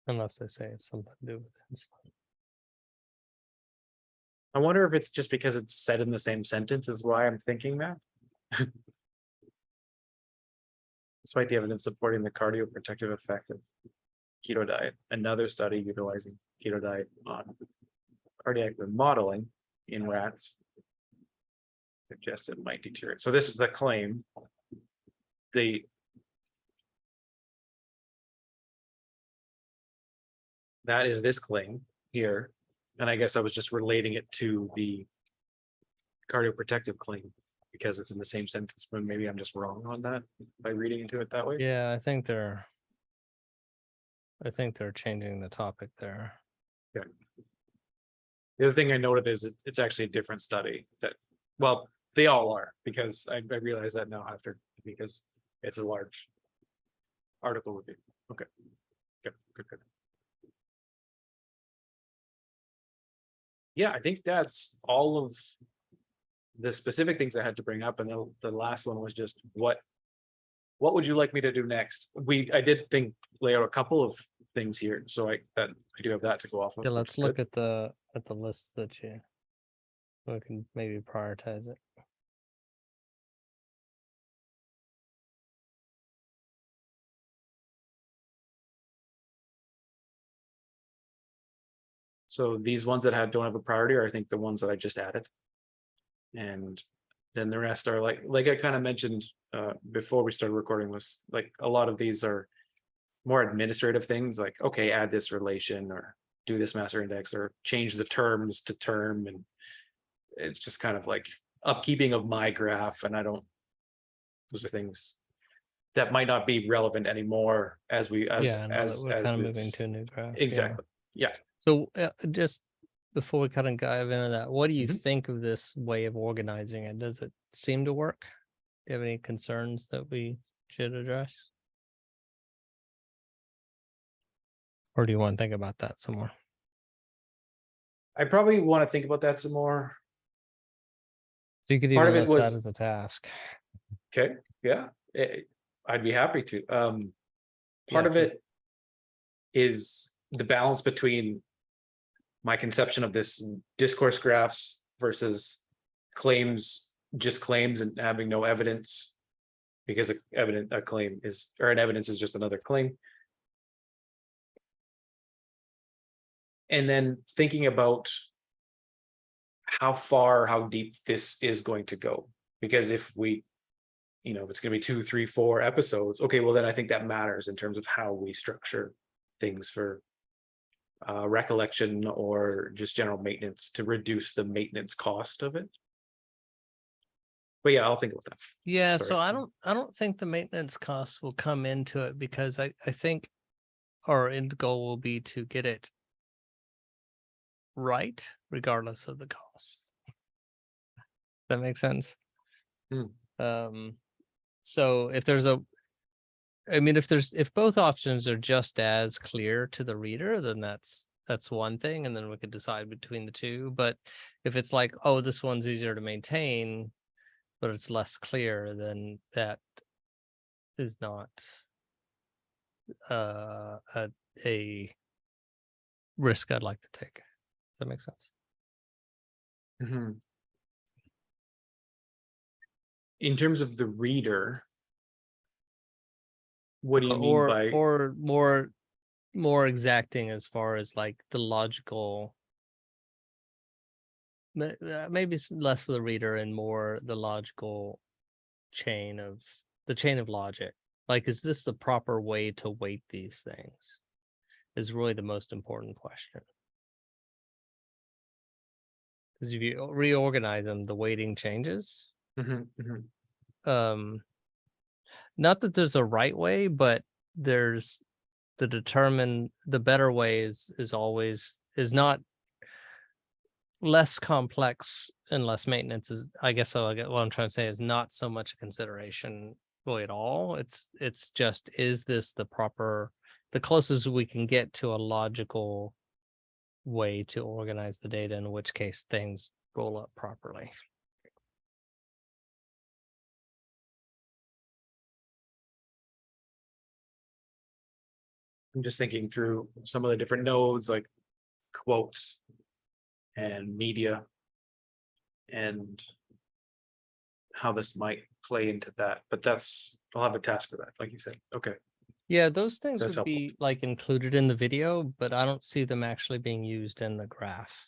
Unless they say it's something to do with insulin. I wonder if it's just because it's said in the same sentence is why I'm thinking that. Despite the evidence supporting the cardioprotective effect of keto diet, another study utilizing keto diet on cardiac remodeling in rats suggests it might deteriorate. So this is the claim. That is this claim here. And I guess I was just relating it to the cardioprotective claim because it's in the same sentence, but maybe I'm just wrong on that by reading into it that way. Yeah, I think they're changing the topic there. Yeah. The other thing I noted is it's actually a different study that, well, they all are, because I realize that now after, because it's a large article review. Okay, good. Yeah, I think that's all of the specific things I had to bring up, and the last one was just what would you like me to do next? I did lay out a couple of things here, so I do have that to go off of. Yeah, let's look at the list that we can maybe prioritize it. So these ones that don't have a priority are, I think, the ones that I just added. And then the rest are like I kind of mentioned before we started recording, was like a lot of these are more administrative things, like, okay, add this relation or do this master index or change the terms to term. And it's just kind of like upkeeping of my graph. And those are things that might not be relevant anymore as we're kind of moving to a new graph. Exactly. Yeah. So just before we kind of dive into that, what do you Mhm. think of this way of organizing it? Does it seem to work? Do you have any concerns that we should address? Or do you want to think about that some more? I probably want to think about that some more. So you could Part even of it list that was as a task. okay. Yeah, I'd be happy to. Part Yeah. of it is the balance between my conception of this discourse graphs versus claims, just claims and having no evidence, because a claim is, or an evidence is just another claim. And then thinking about how deep this is going to go. Because if we, if it's going to be 2, 3, 4 episodes, okay, well, then I think that matters in terms of how we structure things for recollection or just general maintenance to reduce the maintenance cost of it. But yeah, I'll think about that. Yeah, Sorry. so I don't think the maintenance costs will come into it, because I think our end goal will be to get it right regardless of the costs. That makes sense. Hmm. So if there's a, I mean, if both options are just as clear to the reader, then that's one thing, and then we could decide between the two. But if it's like, oh, this one's easier to maintain, but it's less clear, then that is not a risk I'd like to take. Does that make sense? Mhm. In terms of the reader, what do you mean by Or more exacting as far as like the logical, maybe less the reader and more the logical chain of logic. Like, is this the proper way to weight these things? Is really the most important question. Because if you reorganize them, the weighting changes. Mhm, mhm. Not that there's a right way, but there's the better way is always is not less complex and less maintenance is, I guess. So I get what I'm trying to say is not so much a consideration really at all. It's just, is this the closest we can get to a logical way to organize the data, in which case things roll up properly. I'm just thinking through some of the different nodes like quotes and media and how this might play into that. But I'll have a task for that, like you said. Okay, Yeah, those things that's would helpful. be like included in the video, but I don't see them actually being used in the graph.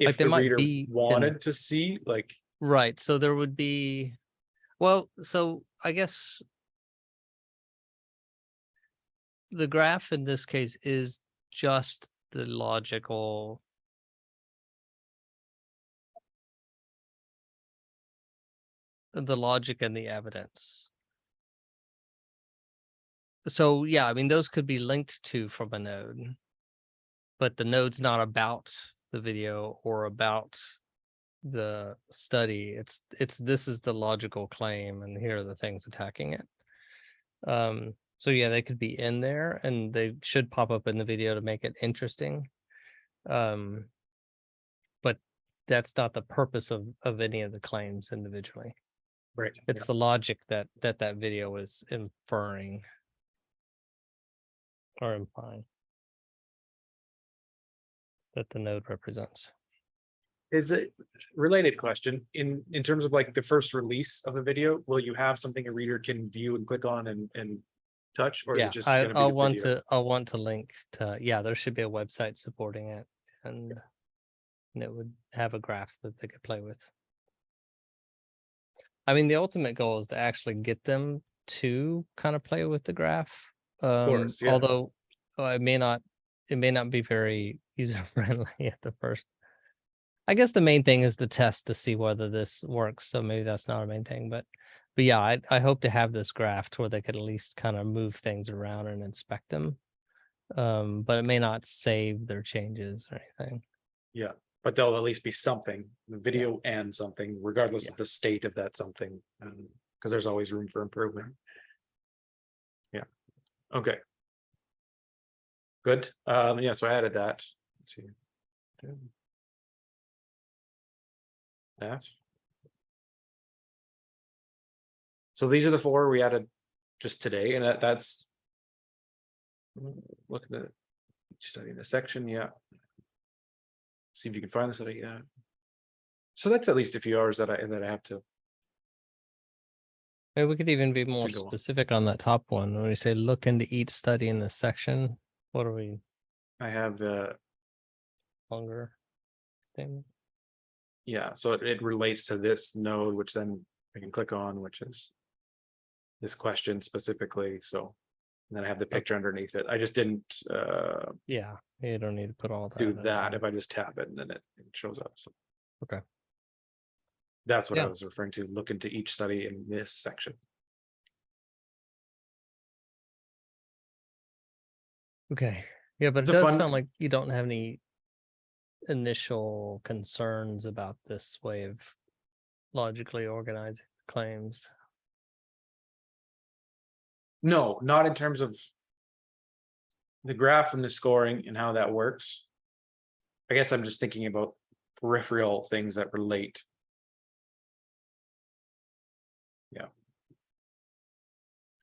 Like If they the might reader be in, wanted to see, like, right. So there would be, well, so I guess the graph in this case is just the logic and the evidence. So yeah, I mean, those could be linked to from a node, but the node's not about the video or about the study. It's this is the logical claim, and here are the things attacking it. So yeah, they could be in there, and they should pop up in the video to make it interesting. But that's not the purpose of any of the claims individually. right. It's Yeah. the logic that video is inferring or implying that the node represents. Is it related question in terms of like the first release of a video? Will you have something a reader can view and click on and touch, or is it Yeah, just going to be the video? I'll want to link to, yeah, there should be a website supporting it, and it would have a graph that they could play with. I mean, the ultimate goal is to actually get them to kind of play with the graph. Of course, yeah. Although it may not be very user friendly at the first. I guess the main thing is the test to see whether this works. So maybe that's not a main thing, but yeah, I hope to have this graph to where they could at least kind of move things around and inspect them. But it may not save their changes or anything. Yeah, but there'll at least be something, the video and something, regardless of the state of that something, because there's always room for improvement. Yeah, okay. Good, yeah, so I added that. Let's see. That. So these are the 4 we added just today, and that's look at the study in the section, yeah. See if you can find the study, yeah. So that's at least a few hours that I have to Maybe we could even be more go on. specific on that top one. When we say look into each study in this section, what are we I have longer statement? yeah, so it relates to this node, which then I can click on, which is this question specifically. So and then I have the picture underneath it. I just didn't Yeah, you don't need to put all that. do in that. there. If I just tap it and then it shows up. So Okay. that's what I Yeah. was referring to. Look into each study in this section. Okay. Yeah, but It's it a does fun- sound like you don't have any initial concerns about this way of logically organizing claims. No, not in terms of the graph and the scoring and how that works. I guess I'm just thinking about peripheral things that relate. Yeah.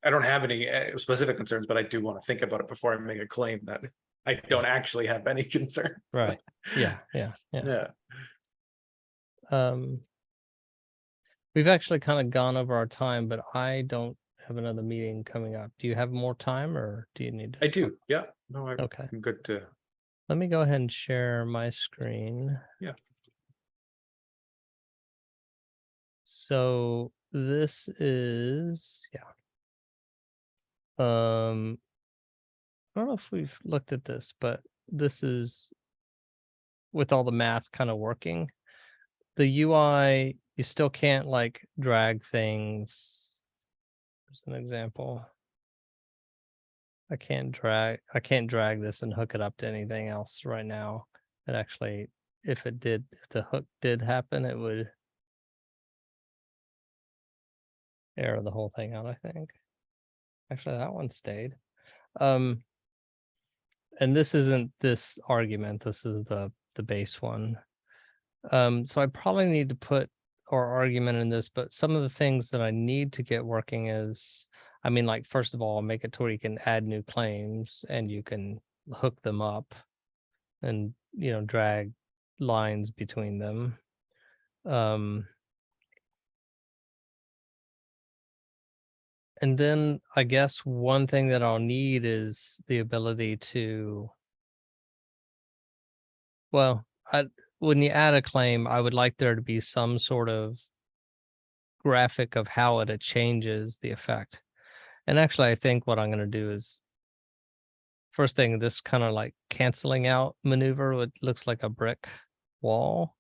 I don't have any specific concerns, but I do want to think about it before I make a claim that I don't actually have any concerns. Right. Yeah. Yeah. We've actually kind of gone over our time, but I don't have another meeting coming up. Do you have more time or do you need to? I do. Yeah. No, Okay. I'm good to. Let me go ahead and share my screen. Yeah. So this is, yeah. I don't know if we've looked at this, but this is with all the math kind of working. The UI, you still can't like drag things. There's an example. I can't drag this and hook it up to anything else right now. It actually, if the hook did happen, it would error the whole thing out, I think. Actually, that one stayed. And this isn't this argument, this is the base one. So I probably need to put our argument in this, but some of the things that I need to get working is, I mean, like, first of all, make it to where you can add new claims and you can hook them up and, drag lines between them. And then I guess one thing that I'll need is the ability to, well, when you add a claim, I would like there to be some sort of graphic of how it changes the effect. And actually, I think what I'm going to do is, first thing, this kind of like canceling out maneuver, what looks like a brick wall.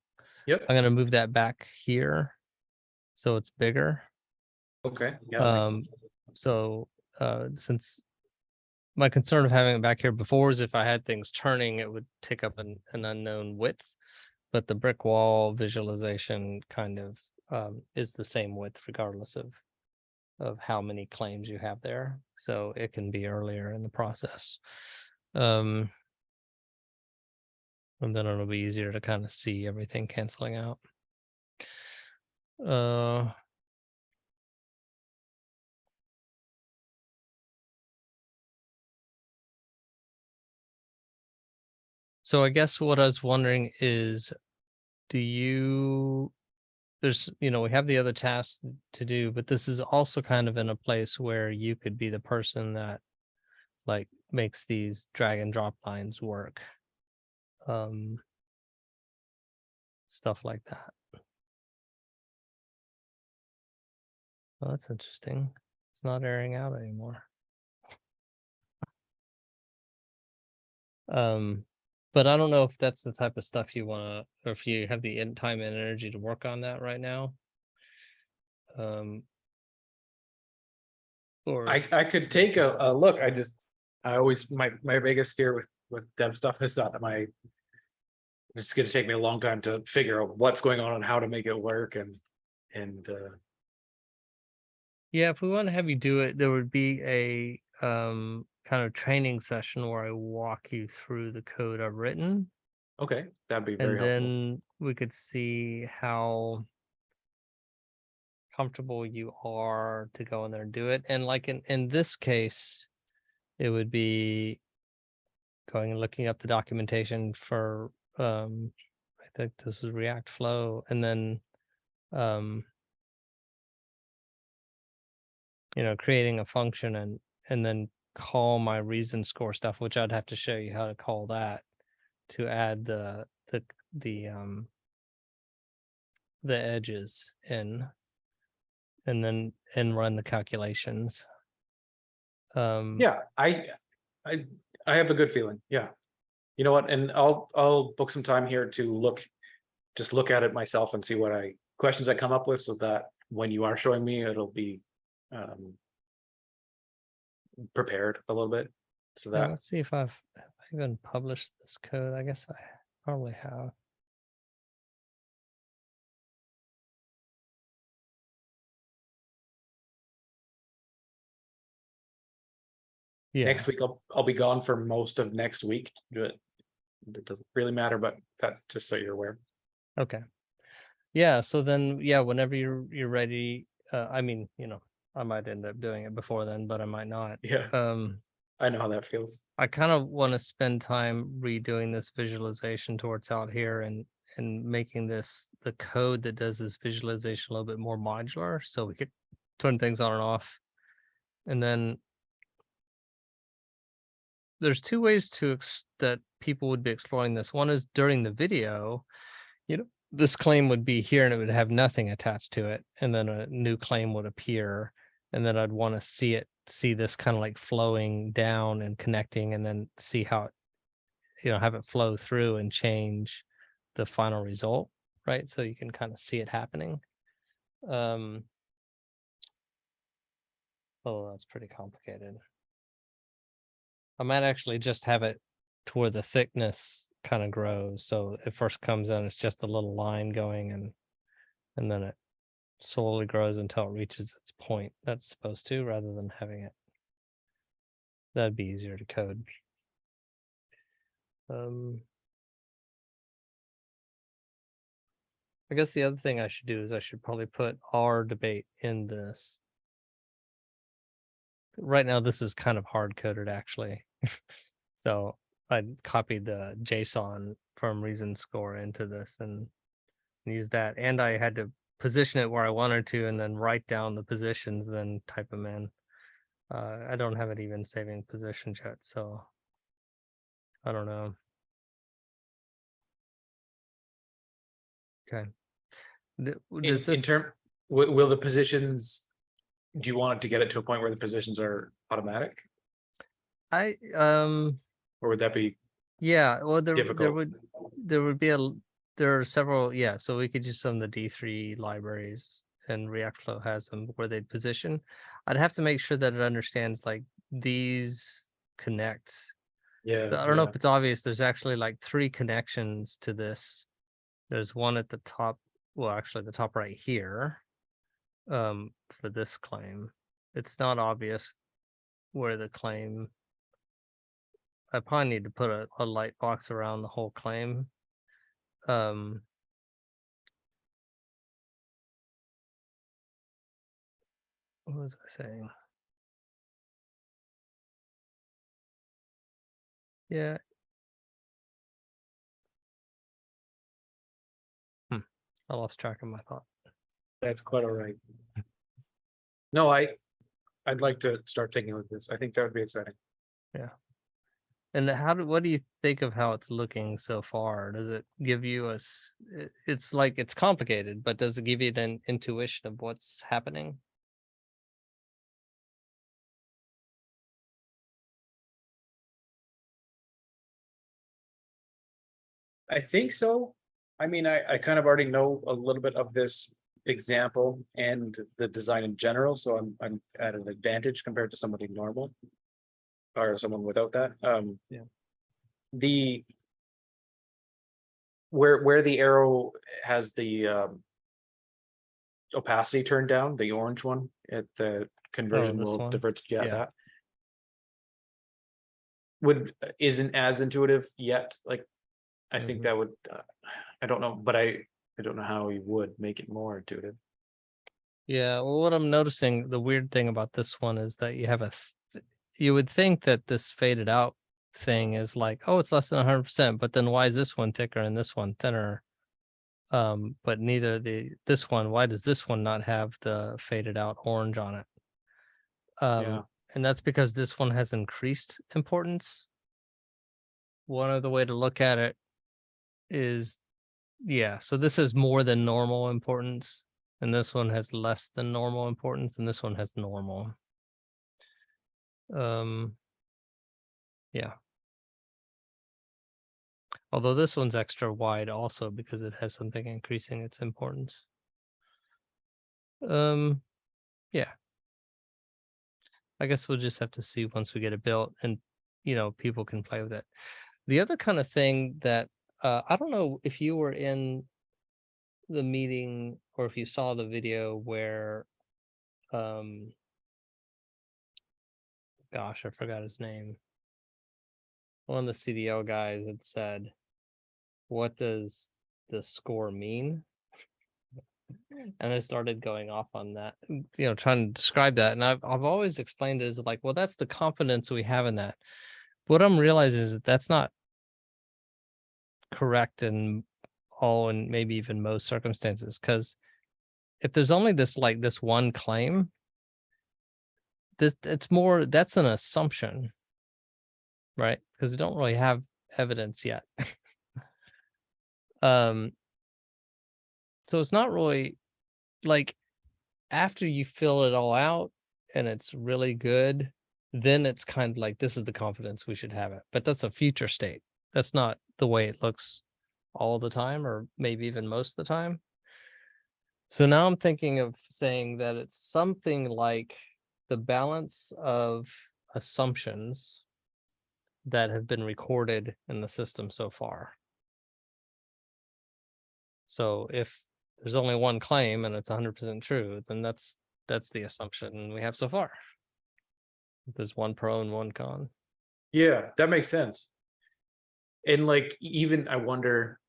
Yep. I'm going to move that back here so it's bigger. Okay. Yeah. So since my concern of having it back here before is if I had things turning, it would take up an unknown width, but the brick wall visualization kind of is the same width regardless of how many claims you have there. So it can be earlier in the process. And then it'll be easier to kind of see everything canceling out. So I guess what I was wondering is, there's, we have the other tasks to do, but this is also kind of in a place where you could be the person that like makes these drag and drop lines work. Stuff like that. Well, that's interesting. It's not airing out anymore. But I don't know if that's the type of stuff you want to, or if you have the time and energy to work on that right now. Or I could take a look. I always, my biggest fear with dev stuff is that it's gonna take me a long time to figure out what's going on and how to make it work and Yeah, if we want to have you do it, there would be a kind of training session where I walk you through the code I've written, okay, that'd be very and helpful. then we could see how comfortable you are to go in there and do it. And like in this case, it would be going and looking up the documentation for I think this is React Flow, and then um creating a function and then call my reason score stuff, which I'd have to show you how to call that to add the the edges in, and then run the calculations. Yeah, I I have a good feeling. Yeah. You know what? And I'll book some time here to just look at it myself and see what questions I come up with so that when you are showing me, it'll be um prepared a little bit. So Yeah, that let's see if have I even published this code. I guess I probably have. Yeah. next week I'll be gone for most of next week. But it doesn't really matter, but that just so you're aware. Okay. Yeah. So then, yeah, whenever you're ready, I mean, I might end up doing it before then, but I might not. Yeah, Um, I know how that feels. I kind of want to spend time redoing this visualization towards out here and making this the code that does this visualization a little bit more modular, so we could turn things on and off. And then there's two ways that people would be exploring this. One is during the video, this claim would be here and it would have nothing attached to it, and then a new claim would appear, and then I'd want to see this kind of like flowing down and connecting, and then see how it, have it flow through and change the final result, right? So you can kind of see it happening. Um, oh, that's pretty complicated. I might actually just have it to where the thickness kind of grows. So it first comes in, it's just a little line going, and then it slowly grows until it reaches its point that it's supposed to, rather than having it. That'd be easier to code. I guess the other thing I should do is I should probably put our debate in this. Right now, this is kind of hard coded actually. So I copied the JSON from Reason Score into this and use that. And I had to position it where I wanted to, and then write down the positions, then type them in. I don't have it even saving positions yet, so I don't know. Okay. Does In this? term, will the positions? Do you want it to get it to a point where the positions are automatic, I or would that be Yeah, well difficult? there would be there are several, yeah, so we could use some of the D3 libraries, and React Flow has them where they'd position. I'd have to make sure that it understands like these connect. Yeah, I don't know yeah. if it's obvious, there's actually like three connections to this. There's one at the top, well actually the top right here, for this claim. It's not obvious where the claim, I probably need to put a light box around the whole claim. Um, what was I saying? Yeah. I lost track of my thought. That's quite all right. No, I'd like to start taking a look at this. I think that would be exciting. Yeah. And what do you think of how it's looking so far? Does it give you it's like it's complicated, but does it give you an intuition of what's happening? I think so. I mean, I kind of already know a little bit of this example and the design in general, so I'm at an advantage compared to somebody normal. or someone without that. Yeah. The where the arrow has the opacity turned down, the orange one at the Oh, conversion this will one. divert. Yeah, Yeah. that would isn't as intuitive yet. Like I think Mhm. that would. I don't know, but I don't know how you would make it more intuitive. Yeah. Well, what I'm noticing, the weird thing about this one is that you have you would think that this faded out thing is like, oh, it's less than 100%, but then why is this one thicker and this one thinner? But neither this one, why does this one not have the faded out orange on it? Yeah, And that's because this one has increased importance. One other way to look at it is, yeah, so this is more than normal importance, and this one has less than normal importance, and this one has normal. Um, yeah. Although this one's extra wide also because it has something increasing its importance. Um, yeah, I guess we'll just have to see once we get it built and people can play with it. The other kind of thing that I don't know if you were in the meeting or if you saw the video where um gosh, I forgot his name. One of the CDL guys had said, "What does the score mean?" And I started going off on that, trying to describe that. And I've always explained it as like, well, that's the confidence we have in that. What I'm realizing is that that's not correct in all and maybe even most circumstances. Because if there's only this one claim, that's an assumption, right? Because we don't really have evidence yet. Um, so it's not really like after you fill it all out and it's really good, then it's kind of like this is the confidence we should have it. But that's a future state. That's not the way it looks all the time, or maybe even most of the time. So now I'm thinking of saying that it's something like the balance of assumptions that have been recorded in the system so far. So if there's only one claim and it's 100% true, then that's the assumption we have so far. There's one pro and one con. yeah, that makes sense. And like even I wonder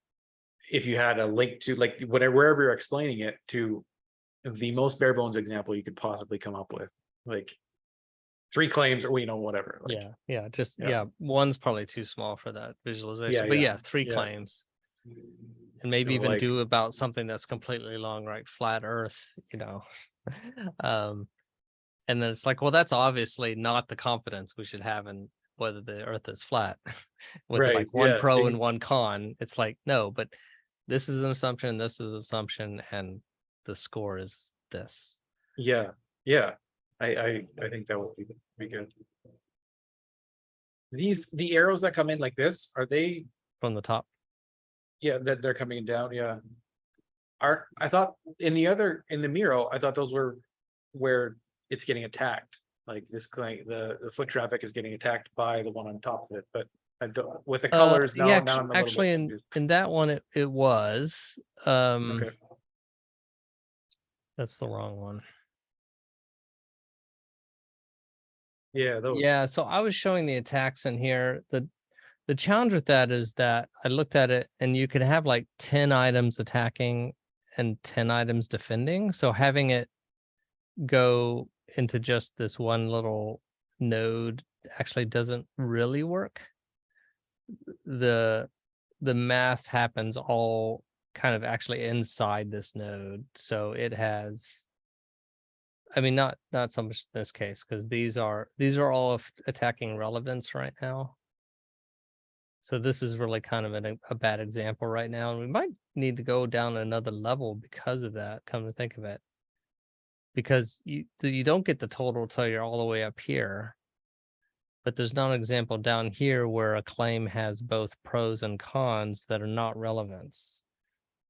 if you had a link to like whatever wherever you're explaining it to the most bare bones example you could possibly come up with, like three claims or whatever. Like yeah, One's probably too small for that yeah, visualization. But yeah, yeah, three yeah. claims. And maybe even Like do about something that's completely long, right? Flat Earth. um, and then it's like, well, that's obviously not the confidence we should have in whether the Earth is flat, with right, like one yeah, pro and one con. It's like, no, but this is an assumption, this is an assumption, and the score is this yeah, yeah. I think that would be good. The arrows that come in like this, are they, from the top. yeah, that they're coming down, yeah. Are I thought in the Miro, I thought those were where it's getting attacked. Like this claim, the foot traffic is getting attacked by the one on top of it, but I don't with the colors Yeah, now I'm a little bit actually confused. in that one it was. Okay. That's the wrong one. Yeah, those. Yeah, so I was showing the attacks in here. The challenge with that is that I looked at it and you could have like 10 items attacking and 10 items defending. So having it go into just this one little node actually doesn't really work. The the math happens all kind of actually inside this node. So it has, I mean, not so much in this case, because these are all attacking relevance right now. So this is really kind of a bad example right now, and we might need to go down another level because of that. Come to think of it, because you don't get the total till you're all the way up here, but there's not an example down here where a claim has both pros and cons that are not relevance.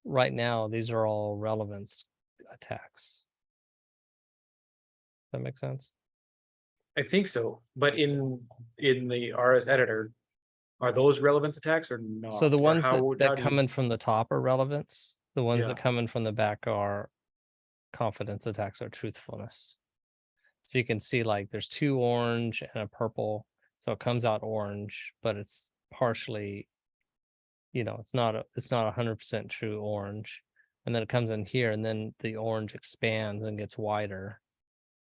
Right now, these are all relevance attacks. That makes sense. I think so, but in the RS editor, are those relevance attacks or not? So the Or ones how that do come you? in from the top are relevance. The ones Yeah, that come in from the back are confidence attacks or truthfulness. So you can see like there's 2 orange and a purple. So it comes out orange, but it's partially, it's not 100% true orange. And then it comes in here, and then the orange expands and gets wider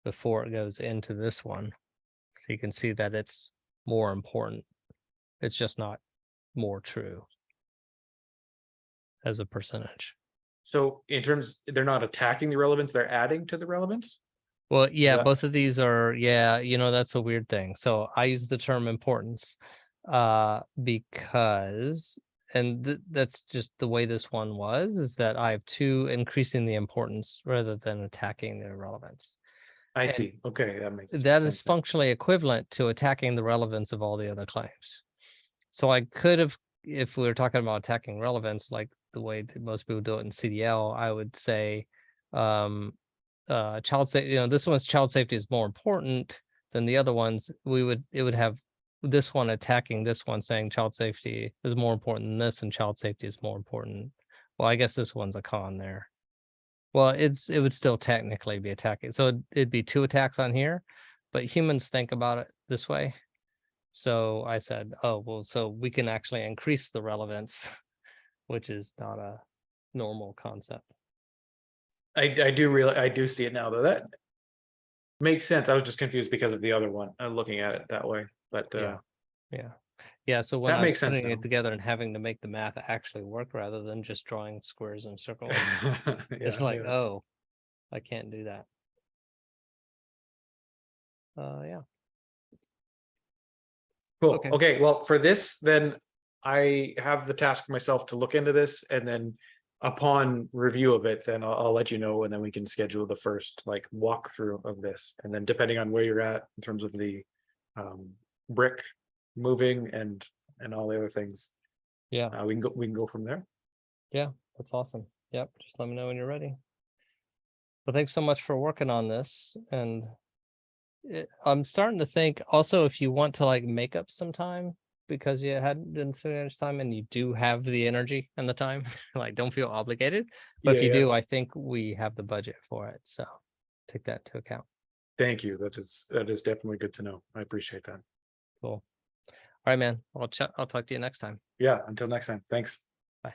before it goes into this one. So you can see that it's more important. It's just not more true as a percentage. so in terms, they're not attacking the relevance, they're adding to the relevance? Well, Is yeah, that? both of these are, that's a weird thing. So I use the term importance because, and that's just the way this one was, is that I have 2 increasing the importance rather than attacking the relevance. I And see. Okay, that makes that is sense now. functionally equivalent to attacking the relevance of all the other claims. So I could have, if we were talking about attacking relevance, like the way that most people do it in CDL, I would say, child safety, this one's child safety is more important than the other ones. It would have this one attacking this one, saying child safety is more important than this, and child safety is more important. Well, I guess this one's a con there. Well, it would still technically be attacking. So it'd be 2 attacks on here, but humans think about it this way. So I said, oh, well, so we can actually increase the relevance, which is not a normal concept. I do see it now, though. That makes sense. I was just confused because of the other one. I'm looking at it that way, but Yeah. Yeah. So when that I was makes sense putting now. it together and having to make the math actually work rather than just drawing squares and circles, it's Yeah, like, yeah. oh, I can't do that. Yeah. Cool. Okay. Okay, well, for this, then I have the task myself to look into this, and then upon review of it, then I'll let you know, and then we can schedule the first like walkthrough of this. And then depending on where you're at in terms of the brick moving and all the other things, Yeah. we can go from there. Yeah. That's awesome. Yep. Just let me know when you're ready. Well, thanks so much for working on this. And I'm starting to think also, if you want to like make up some time because you hadn't been spending much time and you do have the energy and the time, like don't feel obligated. But Yeah, if you yeah. do, I think we have the budget for it. So take that into account. Thank you. That is definitely good to know. I appreciate that. Cool. All right, man. I'll talk to you next time. Yeah, until next time. Thanks. Bye.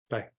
Bye.